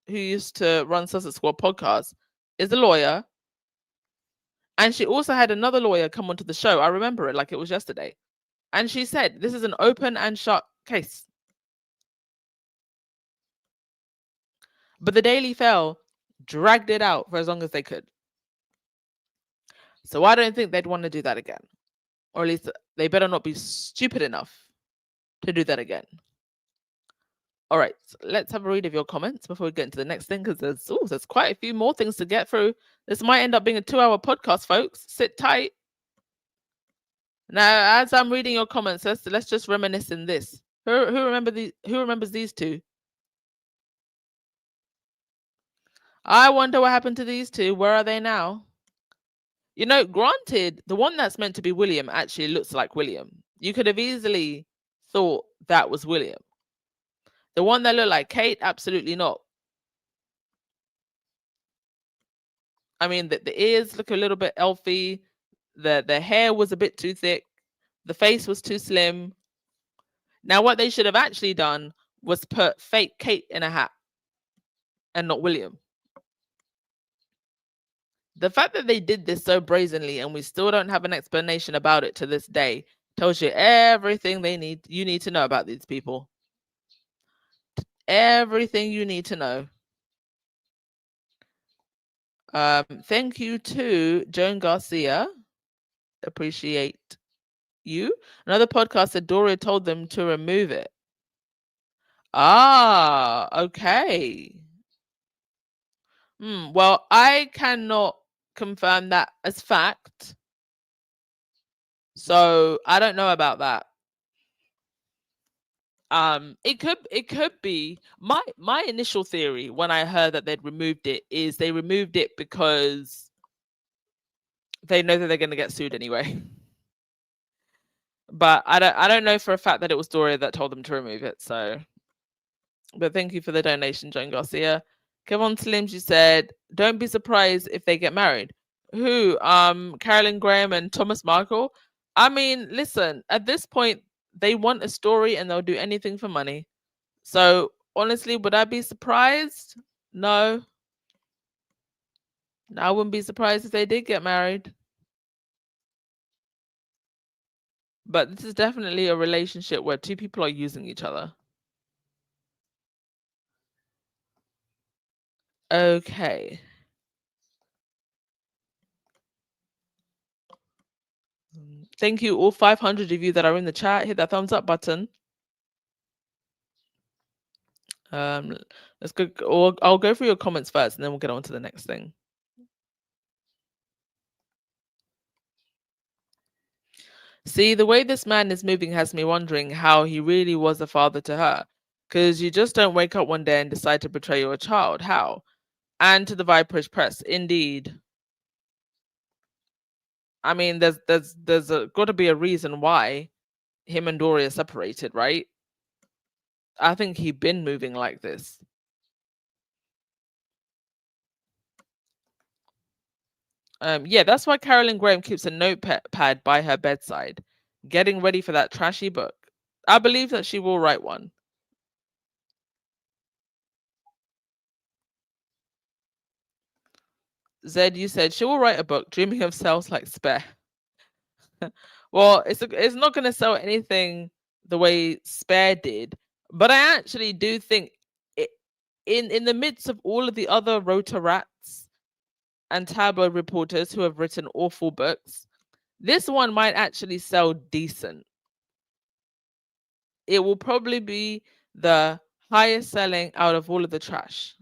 who used to run Sussex Squad podcast, is a lawyer. And she also had another lawyer come onto the show. I remember it like it was yesterday. And she said, this is an open and shut case. But the Daily Mail dragged it out for as long as they could. So I don't think they'd want to do that again. Or at least they better not be stupid enough to do that again. All right, so let's have a read of your comments before we get into the next thing, because there's quite a few more things to get through. This might end up being a 2-hour podcast, folks. Sit tight. Now, as I'm reading your comments, let's just reminisce in this. Who remembers these two? I wonder what happened to these two. Where are they now? Granted, the one that's meant to be William actually looks like William. You could have easily thought that was William. The one that looked like Kate, absolutely not. I mean, the ears look a little bit elfy. The hair was a bit too thick. The face was too slim. Now, what they should have actually done was put fake Kate in a hat and not William. The fact that they did this so brazenly and we still don't have an explanation about it to this day tells you everything you need to know about these people. Everything you need to know. Thank you to Joan Garcia. Appreciate you. Another podcast said Doria told them to remove it. Ah, okay. Well, I cannot confirm that as fact. So I don't know about that. It could be my initial theory when I heard that they'd removed it is they removed it because they know that they're going to get sued anyway. But I don't know for a fact that it was Doria that told them to remove it. So, but thank you for the donation, Joan Garcia. Kevin Slim, she said, don't be surprised if they get married. Who? Carolyn Graham and Thomas Markle. I mean, listen, at this point, they want a story and they'll do anything for money. So honestly, would I be surprised? No. I wouldn't be surprised if they did get married. But this is definitely a relationship where two people are using each other. Okay. Thank you, all 500 of you that are in the chat. Hit that thumbs up button. Let's go. Or I'll go through your comments first, and then we'll get on to the next thing. See, the way this man is moving has me wondering how he really was a father to her. Because you just don't wake up one day and decide to betray your child. How? And to the Viperish press, indeed. I mean, there's got to be a reason why him and Doria separated, right? I think he'd been moving like this. Yeah, that's why Carolyn Graham keeps a notepad by her bedside, getting ready for that trashy book. I believe that she will write one. Zed, you said she will write a book, dreaming of cells like Spare. Well, it's not going to sell anything the way Spare did, but I actually do think it, in the midst of all of the other rotor rats and tabloid reporters who have written awful books, this one might actually sell decent. It will probably be the highest selling out of all of the trash.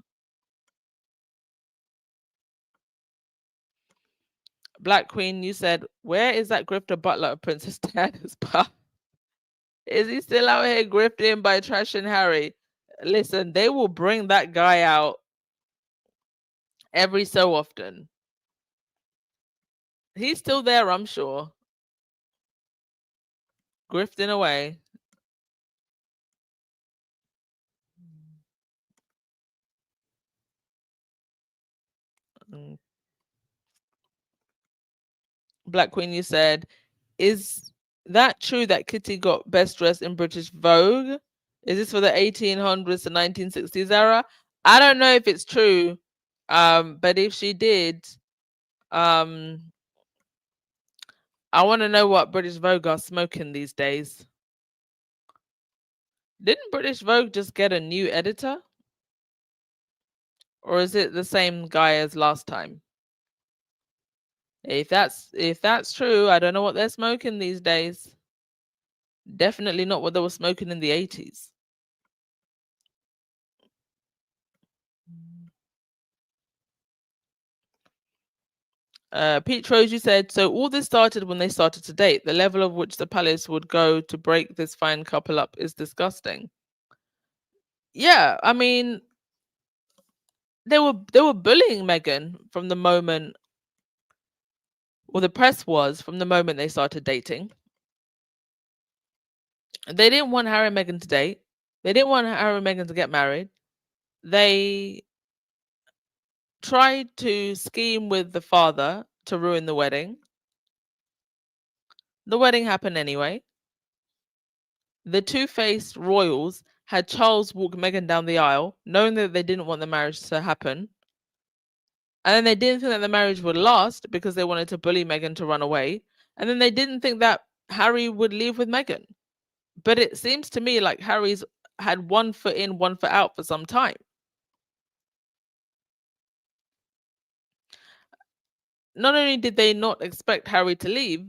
Black Queen, you said, where is that grifter butler of Princess Diana's pub? Is he still out here grifting by trashing Harry? Listen, they will bring that guy out every so often. He's still there, I'm sure. Grifting away. Black Queen, you said, is that true that Kitty got best dressed in British Vogue? Is this for the 1800s to 1960s era? I don't know if it's true. But if she did, I want to know what British Vogue are smoking these days. Didn't British Vogue just get a new editor? Or is it the same guy as last time? If that's true, I don't know what they're smoking these days. Definitely not what they were smoking in the 80s. Pete Troju said, so all this started when they started to date. The level of which the palace would go to break this fine couple up is disgusting. Yeah, I mean, they were bullying Meghan from the moment, or the press was from the moment they started dating. They didn't want Harry and Meghan to date. They didn't want Harry and Meghan to get married. They tried to scheme with the father to ruin the wedding. The wedding happened anyway. The two-faced royals had Charles walk Meghan down the aisle, knowing that they didn't want the marriage to happen. And then they didn't think that the marriage would last because they wanted to bully Meghan to run away. And then they didn't think that Harry would leave with Meghan. But it seems to me like Harry's had one foot in, one foot out for some time. Not only did they not expect Harry to leave,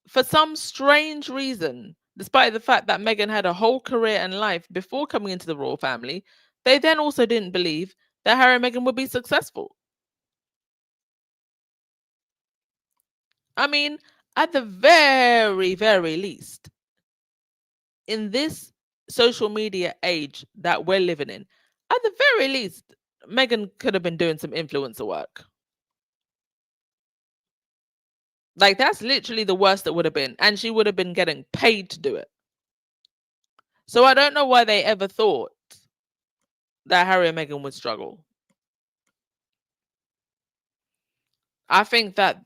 for some strange reason, despite the fact that Meghan had a whole career and life before coming into the royal family, they then also didn't believe that Harry and Meghan would be successful. I mean, at the very, very least, in this social media age that we're living in, at the very least, Meghan could have been doing some influencer work. Like, that's literally the worst it would have been. And she would have been getting paid to do it. So I don't know why they ever thought that Harry and Meghan would struggle. I think that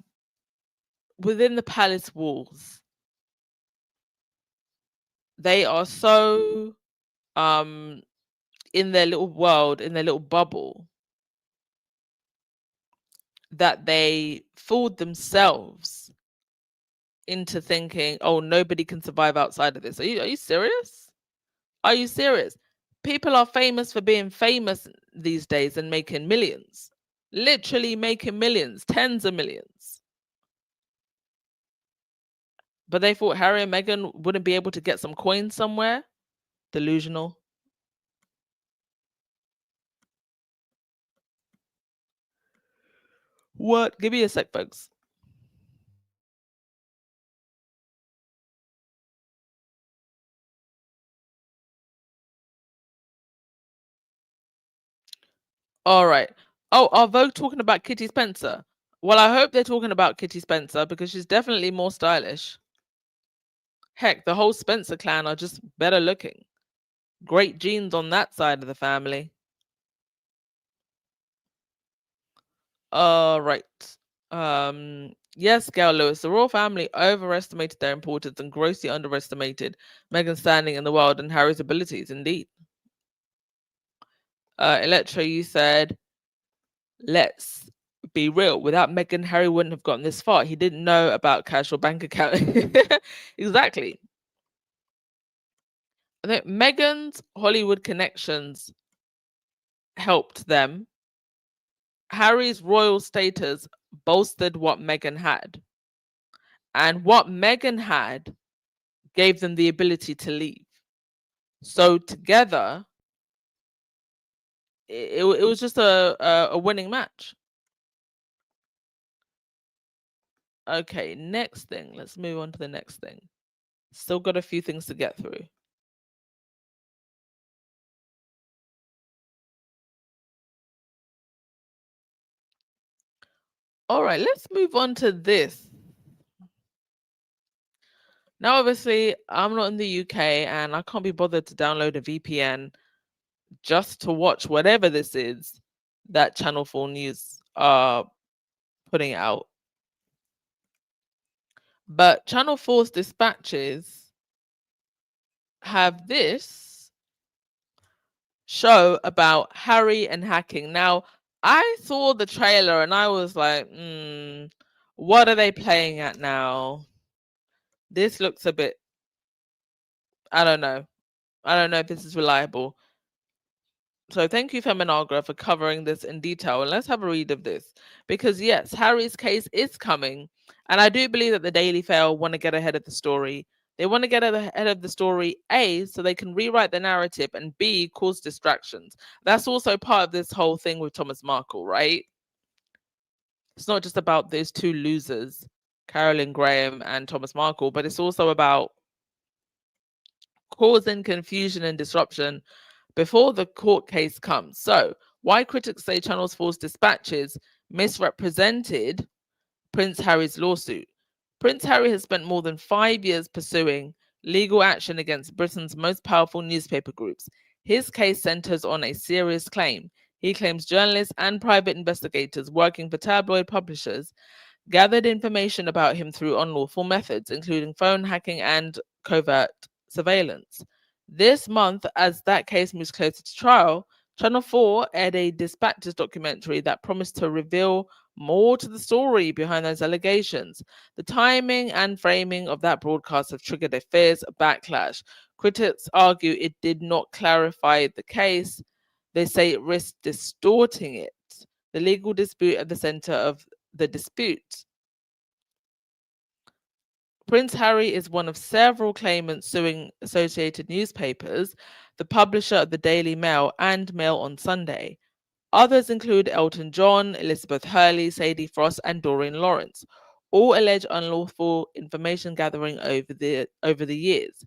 within the palace walls, they are so in their little world, in their little bubble, that they fooled themselves into thinking, oh, nobody can survive outside of this. Are you serious? Are you serious? People are famous for being famous these days and making millions. Literally making millions, tens of millions. But they thought Harry and Meghan wouldn't be able to get some coins somewhere. Delusional. What? Give me a sec, folks. All right. Oh, are Vogue talking about Kitty Spencer? Well, I hope they're talking about Kitty Spencer because she's definitely more stylish. Heck, the whole Spencer clan are just better looking. Great genes on that side of the family. All right. Yes, Gail Lewis, the royal family overestimated their importance and grossly underestimated Meghan's standing in the world and Harry's abilities, indeed. Electra, you said, let's be real. Without Meghan, Harry wouldn't have gotten this far. He didn't know about casual bank account. Exactly. I think Meghan's Hollywood connections helped them. Harry's royal status bolstered what Meghan had. And what Meghan had gave them the ability to leave. So together, it was just a winning match. Okay, next thing. Let's move on to the next thing. Still got a few things to get through. All right, let's move on to this. Now, obviously, I'm not in the UK and I can't be bothered to download a VPN just to watch whatever this is that Channel 4 News are putting out. But Channel 4's dispatches have this show about Harry and hacking. Now, I saw the trailer and I was like, what are they playing at now? This looks a bit, I don't know. I don't know if this is reliable. So thank you, Feminagra, for covering this in detail. And let's have a read of this. Because yes, Harry's case is coming. And I do believe that the Daily Fail want to get ahead of the story. They want to get ahead of the story, A, so they can rewrite the narrative, and B, cause distractions. That's also part of this whole thing with Thomas Markle, right? It's not just about those two losers, Carolyn Graham and Thomas Markle, but it's also about causing confusion and disruption before the court case comes. So, why critics say Channel 4's dispatches misrepresented Prince Harry's lawsuit. Prince Harry has spent more than 5 years pursuing legal action against Britain's most powerful newspaper groups. His case centers on a serious claim. He claims journalists and private investigators working for tabloid publishers gathered information about him through unlawful methods, including phone hacking and covert surveillance. This month, as that case moves closer to trial, Channel 4 aired a Dispatches documentary that promised to reveal more to the story behind those allegations. The timing and framing of that broadcast have triggered a fierce backlash. Critics argue it did not clarify the case. They say it risked distorting it. The legal dispute at the center of the dispute. Prince Harry is one of several claimants suing associated newspapers, the publisher of the Daily Mail and Mail on Sunday. Others include Elton John, Elizabeth Hurley, Sadie Frost, and Doreen Lawrence. All allege unlawful information gathering over the years.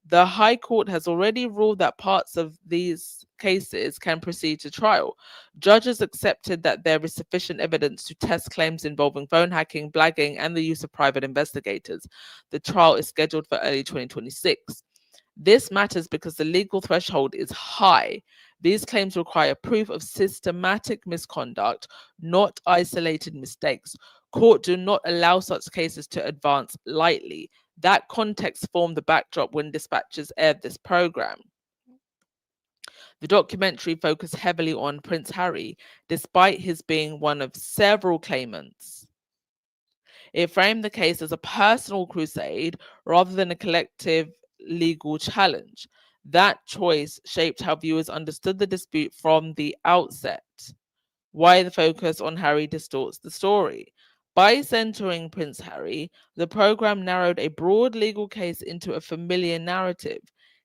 The High Court has already ruled that parts of these cases can proceed to trial. Judges accepted that there is sufficient evidence to test claims involving phone hacking, blagging, and the use of private investigators. The trial is scheduled for early 2026. This matters because the legal threshold is high. These claims require proof of systematic misconduct, not isolated mistakes. Court do not allow such cases to advance lightly. That context formed the backdrop when Dispatches aired this program. The documentary focused heavily on Prince Harry, despite his being one of several claimants. It framed the case as a personal crusade rather than a collective legal challenge. That choice shaped how viewers understood the dispute from the outset. Why the focus on Harry distorts the story. By centering Prince Harry, the program narrowed a broad legal case into a familiar narrative.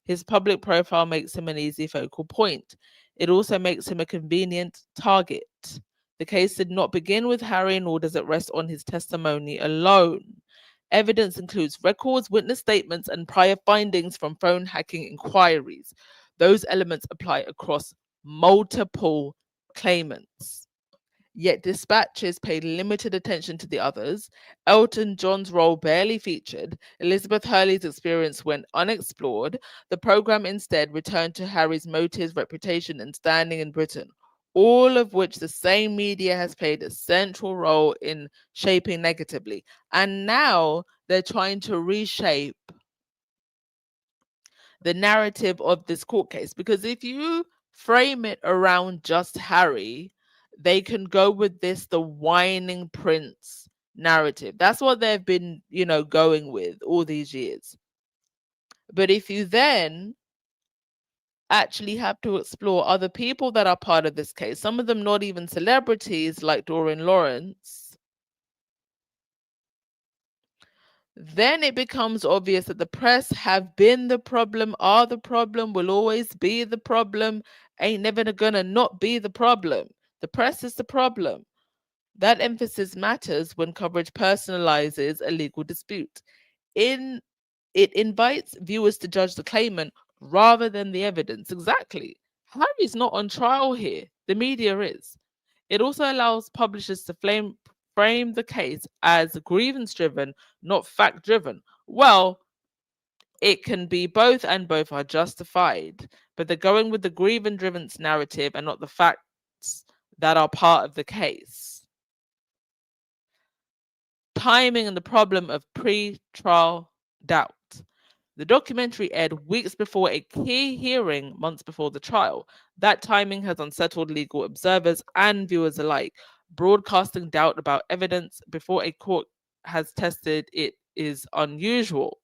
His public profile makes him an easy focal point. It also makes him a convenient target. The case did not begin with Harry, nor does it rest on his testimony alone. Evidence includes records, witness statements, and prior findings from phone hacking inquiries. Those elements apply across multiple claimants. Yet Dispatches paid limited attention to the others. Elton John's role barely featured. Elizabeth Hurley's experience went unexplored. The program instead returned to Harry's motives, reputation, and standing in Britain, all of which the same media has played a central role in shaping negatively. And now they're trying to reshape the narrative of this court case. Because if you frame it around just Harry, they can go with the whining prince narrative. That's what they've been, going with all these years. But if you then actually have to explore other people that are part of this case, some of them not even celebrities like Doreen Lawrence, then it becomes obvious that the press have been the problem, are the problem, will always be the problem, ain't never gonna not be the problem. The press is the problem. That emphasis matters when coverage personalizes a legal dispute. It invites viewers to judge the claimant rather than the evidence. Exactly. Harry's not on trial here. The media is. It also allows publishers to frame the case as grievance driven, not fact driven. Well, it can be both, and both are justified, but they're going with the grievance driven narrative and not the facts that are part of the case. Timing and the problem of pre-trial doubt. The documentary aired weeks before a key hearing, months before the trial. That timing has unsettled legal observers and viewers alike. Broadcasting doubt about evidence before a court has tested it is unusual.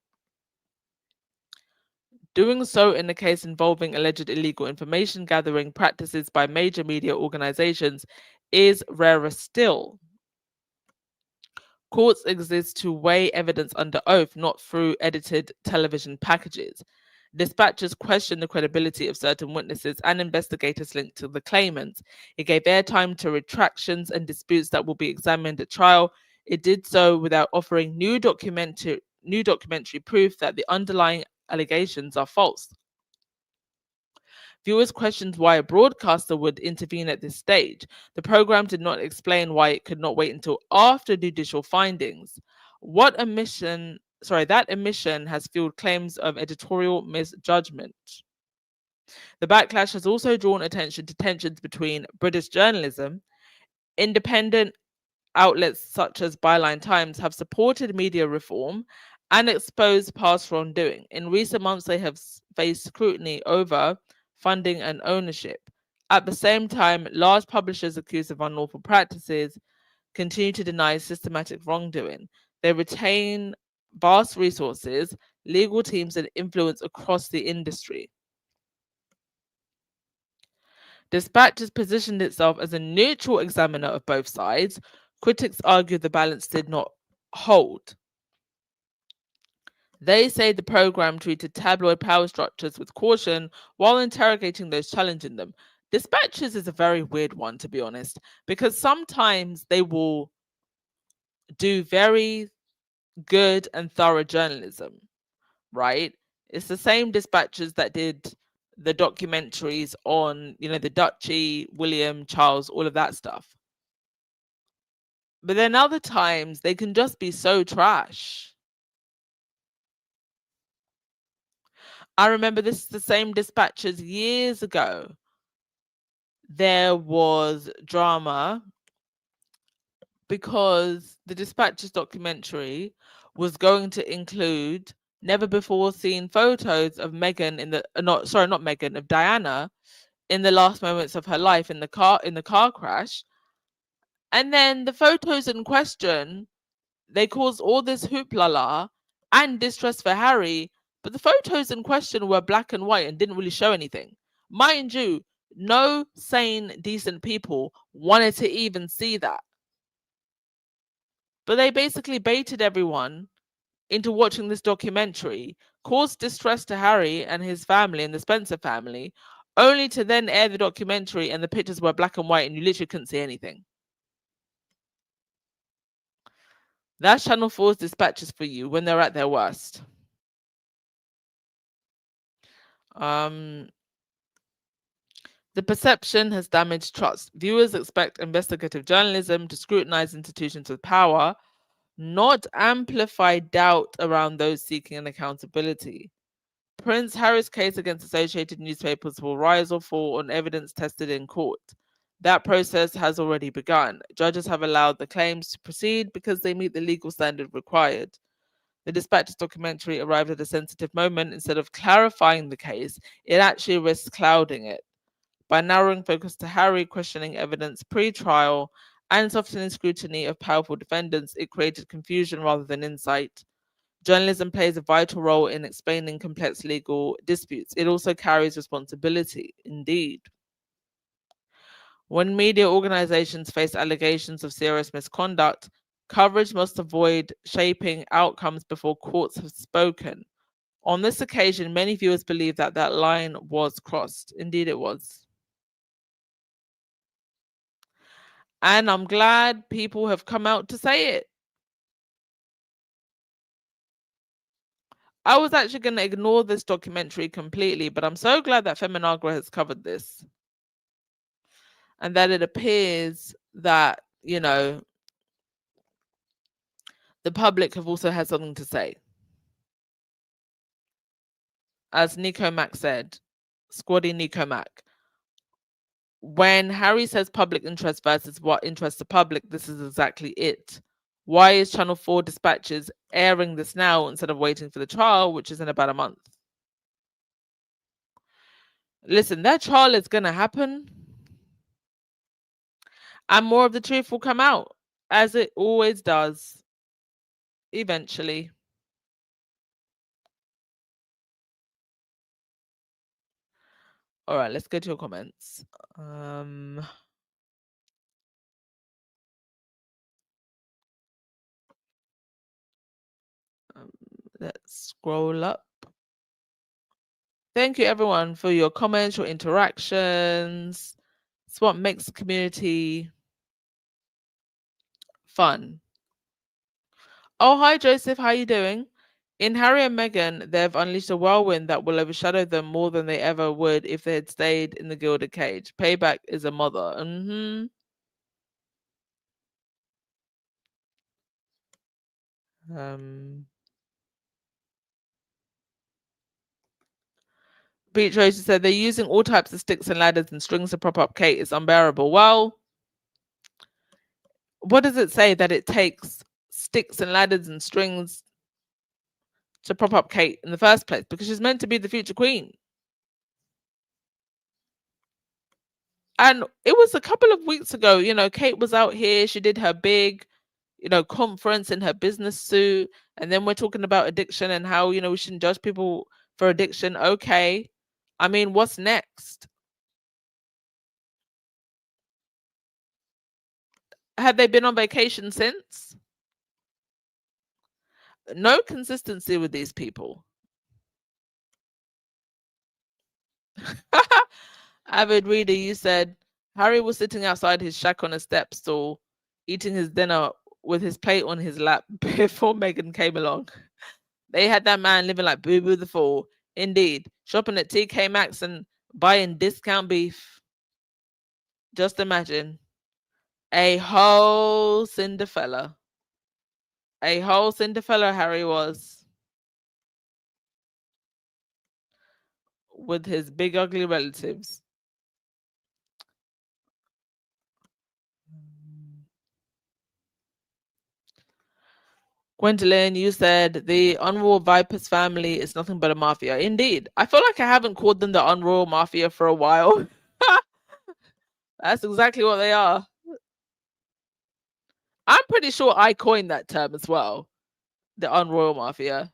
Doing so in a case involving alleged illegal information gathering practices by major media organizations is rarer still. Courts exist to weigh evidence under oath, not through edited television packages. Dispatches questioned the credibility of certain witnesses and investigators linked to the claimants. It gave airtime to retractions and disputes that will be examined at trial. It did so without offering new documentary proof that the underlying allegations are false. Viewers questioned why a broadcaster would intervene at this stage. The program did not explain why it could not wait until after judicial findings. That omission has fueled claims of editorial misjudgment. The backlash has also drawn attention to tensions between British journalism. Independent outlets such as Byline Times have supported media reform and exposed past wrongdoing. In recent months, they have faced scrutiny over funding and ownership. At the same time, large publishers accused of unlawful practices continue to deny systematic wrongdoing. They retain vast resources, legal teams, and influence across the industry. Dispatch has positioned itself as a neutral examiner of both sides. Critics argue the balance did not hold. They say the program treated tabloid power structures with caution while interrogating those challenging them. Dispatches is a very weird one, to be honest, because sometimes they will do very good and thorough journalism, right? It's the same dispatches that did the documentaries on, the Duchy, William, Charles, all of that stuff. But then other times they can just be so trash. I remember this is the same dispatches years ago. There was drama because the dispatches documentary was going to include never before seen photos of Meghan of Diana in the last moments of her life in the car crash. And then the photos in question, they caused all this hoopla and distress for Harry, but the photos in question were black and white and didn't really show anything. Mind you, no sane, decent people wanted to even see that. But they basically baited everyone into watching this documentary, caused distress to Harry and his family and the Spencer family, only to then air the documentary and the pictures were black and white and you literally couldn't see anything. That's Channel 4's dispatches for you when they're at their worst. The perception has damaged trust. Viewers expect investigative journalism to scrutinize institutions with power, not amplify doubt around those seeking an accountability. Prince Harry's case against Associated Newspapers will rise or fall on evidence tested in court. That process has already begun. Judges have allowed the claims to proceed because they meet the legal standard required. The Dispatches documentary arrived at a sensitive moment. Instead of clarifying the case, it actually risks clouding it. by narrowing focus to Harry questioning evidence pre-trial and softening scrutiny of powerful defendants. It created confusion rather than insight. Journalism plays a vital role in explaining complex legal disputes. It also carries responsibility, indeed. When media organizations face allegations of serious misconduct, coverage must avoid shaping outcomes before courts have spoken. On this occasion, many viewers believe that that line was crossed. Indeed, it was. And I'm glad people have come out to say it. I was actually going to ignore this documentary completely, but I'm so glad that Feminagra has covered this. And that it appears that, the public have also had something to say. As Nico Mack said, Squaddy Nico Mack, when Harry says public interest versus what interests the public, this is exactly it. Why is Channel 4 Dispatches airing this now instead of waiting for the trial, which is in about a month? Listen, that trial is going to happen. And more of the truth will come out, as it always does, eventually. All right, let's go to your comments. Let's scroll up. Thank you, everyone, for your comments, your interactions. It's what makes the community fun. Oh, hi, Joseph. How you doing? In Harry and Meghan, they've unleashed a whirlwind that will overshadow them more than they ever would if they had stayed in the gilded cage. Payback is a mother. Beach Rose said they're using all types of sticks and ladders and strings to prop up Kate. It's unbearable. Well, what does it say that it takes sticks and ladders and strings to prop up Kate in the first place? Because she's meant to be the future queen. And it was a couple of weeks ago, Kate was out here. She did her big, conference in her business suit. And then we're talking about addiction and how, we shouldn't judge people for addiction. Okay. I mean, what's next? Had they been on vacation since? No consistency with these people. Avid reader, you said Harry was sitting outside his shack on a step stool, eating his dinner with his plate on his lap before Meghan came along. They had that man living like Boo Boo the Fool. Indeed, shopping at TK Maxx and buying discount beef. Just imagine. A whole Cinderella. A whole Cinderella Harry was. With his big ugly relatives. Gwendolyn, you said the Unroyal Vipers family is nothing but a mafia. Indeed. I feel like I haven't called them the Unroyal Mafia for a while. That's exactly what they are. I'm pretty sure I coined that term as well. The Unroyal Mafia.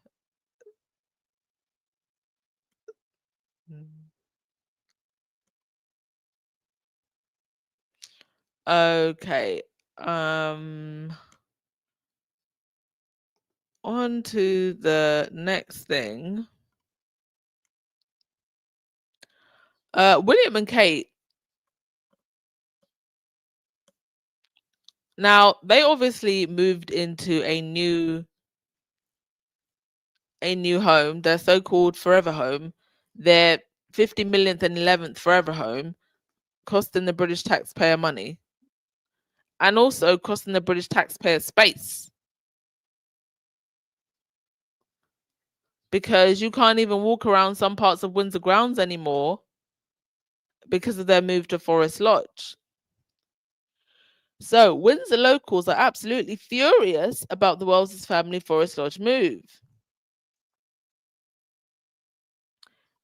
Okay. On to the next thing. William and Kate. Now, they obviously moved into a new home, their so-called forever home, their 50 millionth and 11th forever home, costing the British taxpayer money. And also costing the British taxpayer space. Because you can't even walk around some parts of Windsor grounds anymore because of their move to Forest Lodge. So Windsor locals are absolutely furious about the Wells' family Forest Lodge move.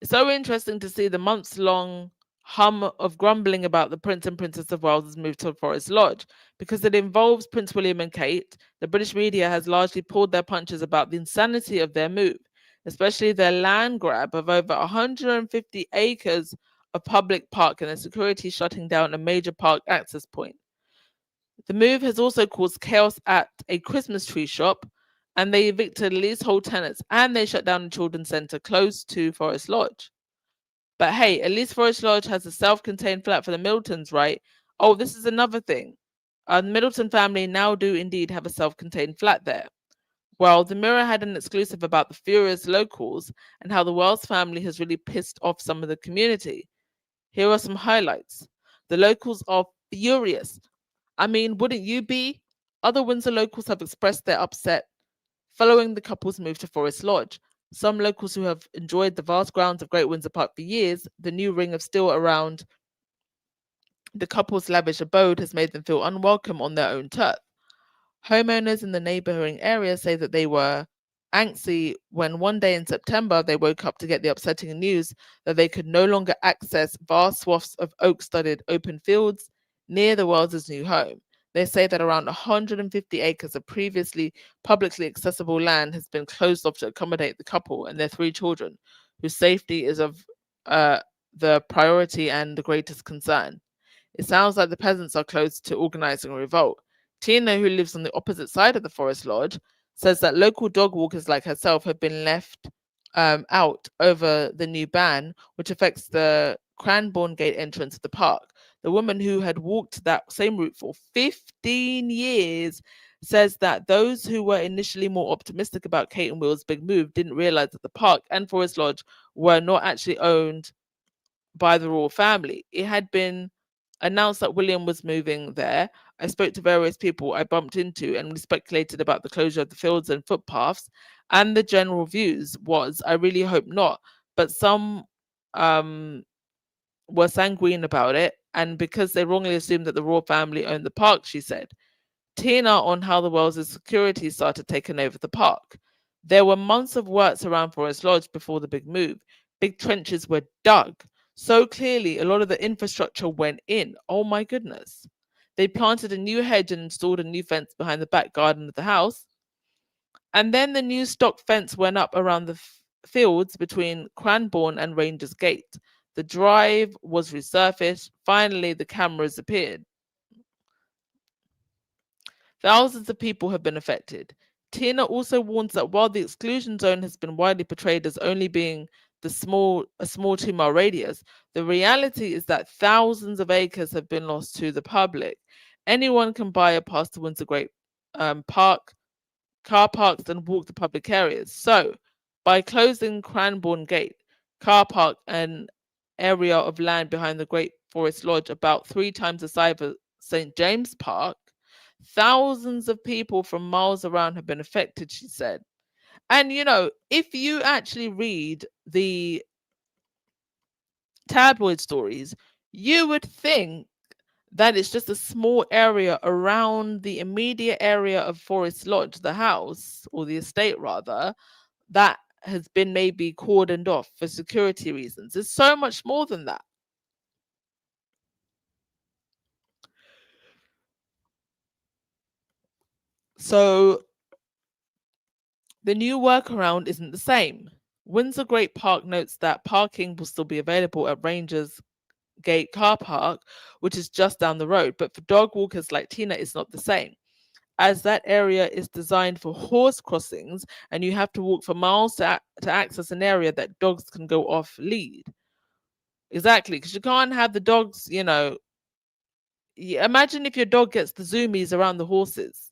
It's so interesting to see the months-long hum of grumbling about the Prince and Princess of Wales' move to Forest Lodge. Because it involves Prince William and Kate, the British media has largely pulled their punches about the insanity of their move, especially their land grab of over 150 acres of public park and the security shutting down a major park access point. The move has also caused chaos at a Christmas tree shop, and they evicted leasehold tenants and they shut down a children's centre close to Forest Lodge. But hey, at least Forest Lodge has a self-contained flat for the Middletons, right? Oh, this is another thing. The Middleton family now do indeed have a self-contained flat there. Well, the Mirror had an exclusive about the furious locals and how the Wells family has really pissed off some of the community. Here are some highlights. The locals are furious. I mean, wouldn't you be? Other Windsor locals have expressed their upset following the couple's move to Forest Lodge. Some locals who have enjoyed the vast grounds of Great Windsor Park for years, the new ring of steel around the couple's lavish abode has made them feel unwelcome on their own turf. Homeowners in the neighbouring area say that they were angsty when one day in September they woke up to get the upsetting news that they could no longer access vast swaths of oak-studded open fields near the Wells' new home. They say that around 150 acres of previously publicly accessible land has been closed off to accommodate the couple and their 3 children, whose safety is of the priority and the greatest concern. It sounds like the peasants are close to organising a revolt. Tina, who lives on the opposite side of the Forest Lodge, says that local dog walkers like herself have been left out over the new ban, which affects the Cranbourne Gate entrance of the park. The woman who had walked that same route for 15 years says that those who were initially more optimistic about Kate and Will's big move didn't realize that the park and Forest Lodge were not actually owned by the royal family. It had been announced that William was moving there. I spoke to various people I bumped into and we speculated about the closure of the fields and footpaths, and the general views was, I really hope not. But some were sanguine about it, and because they wrongly assumed that the royal family owned the park, she said. Tina on how the Wells' security started taking over the park. There were months of works around Forest Lodge before the big move. Big trenches were dug. So clearly, a lot of the infrastructure went in. Oh my goodness. They planted a new hedge and installed a new fence behind the back garden of the house. And then the new stock fence went up around the fields between Cranbourne and Rangers Gate. The drive was resurfaced. Finally, the cameras appeared. Thousands of people have been affected. Tina also warns that while the exclusion zone has been widely portrayed as only being a small 2-mile radius, the reality is that thousands of acres have been lost to the public. Anyone can buy a pass to Windsor Great Park, car parks, and walk the public areas. So, by closing Cranbourne Gate, car park, an area of land behind the Great Forest Lodge about 3 times the size of St. James Park, thousands of people from miles around have been affected, she said. And if you actually read the tabloid stories, you would think that it's just a small area around the immediate area of Forest Lodge, the house, or the estate rather, that has been maybe cordoned off for security reasons. It's so much more than that. So the new workaround isn't the same. Windsor Great Park notes that parking will still be available at Rangers Gate car park, which is just down the road. But for dog walkers like Tina, it's not the same, as that area is designed for horse crossings and you have to walk for miles to access an area that dogs can go off lead. Exactly, because you can't have the dogs, imagine if your dog gets the zoomies around the horses.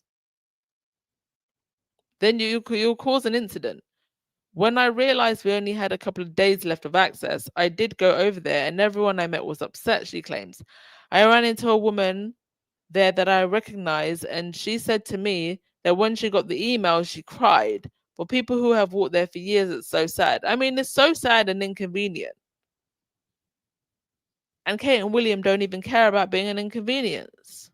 Then you'll cause an incident. When I realized we only had a couple of days left of access, I did go over there and everyone I met was upset, she claims. I ran into a woman there that I recognized, and she said to me that when she got the email, she cried. For people who have walked there for years, it's so sad. I mean, it's so sad and inconvenient. And Kate and William don't even care about being an inconvenience.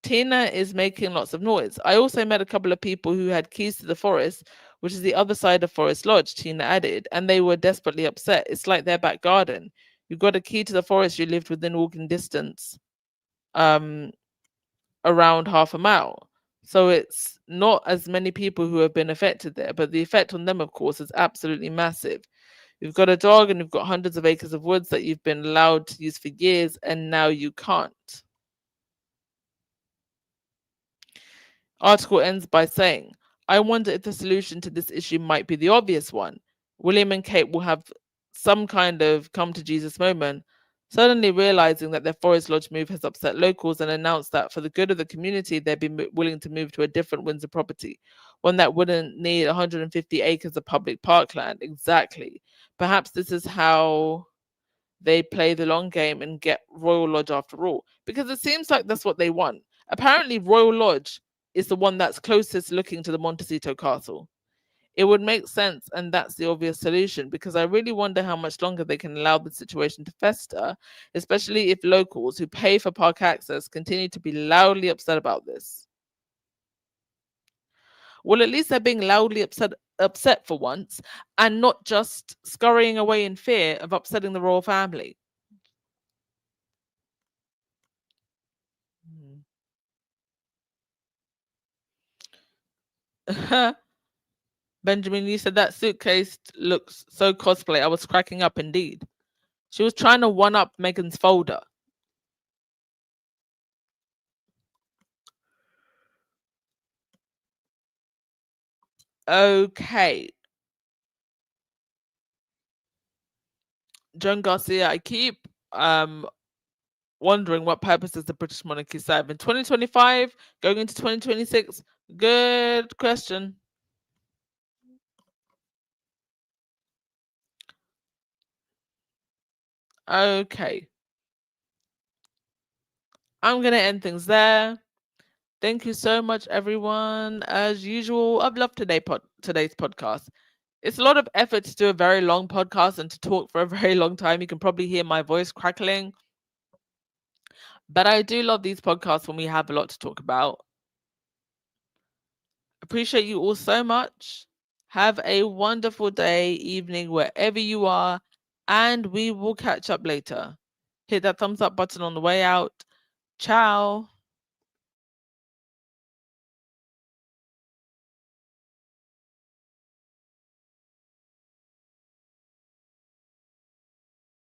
Tina is making lots of noise. I also met a couple of people who had keys to the forest, which is the other side of Forest Lodge, Tina added, and they were desperately upset. It's like their back garden. You've got a key to the forest you lived within walking distance, um, around half a mile. So it's not as many people who have been affected there, but the effect on them, of course, is absolutely massive. You've got a dog and you've got hundreds of acres of woods that you've been allowed to use for years, and now you can't. Article ends by saying, I wonder if the solution to this issue might be the obvious one. William and Kate will have some kind of come to Jesus moment, suddenly realizing that their Forest Lodge move has upset locals, and announced that for the good of the community, they'd be willing to move to a different Windsor property, one that wouldn't need 150 acres of public parkland. Exactly. Perhaps this is how they play the long game and get Royal Lodge after all, because it seems like that's what they want. Apparently, Royal Lodge is the one that's closest looking to the Montecito Castle. It would make sense, and that's the obvious solution, because I really wonder how much longer they can allow the situation to fester, especially if locals who pay for park access continue to be loudly upset about this. Well, at least they're being loudly upset for once, and not just scurrying away in fear of upsetting the royal family. Benjamin, you said that suitcase looks so cosplay. I was cracking up indeed. She was trying to one up Meghan's folder. Okay. Joan Garcia, I keep wondering what purpose does the British monarchy serve in 2025, going into 2026? Good question. Okay. I'm going to end things there. Thank you so much, everyone. As usual, I've loved today's podcast. It's a lot of effort to do a very long podcast and to talk for a very long time. You can probably hear my voice crackling. But I do love these podcasts when we have a lot to talk about. Appreciate you all so much. Have a wonderful day, evening, wherever you are, and we will catch up later. Hit that thumbs up button on the way out. Ciao.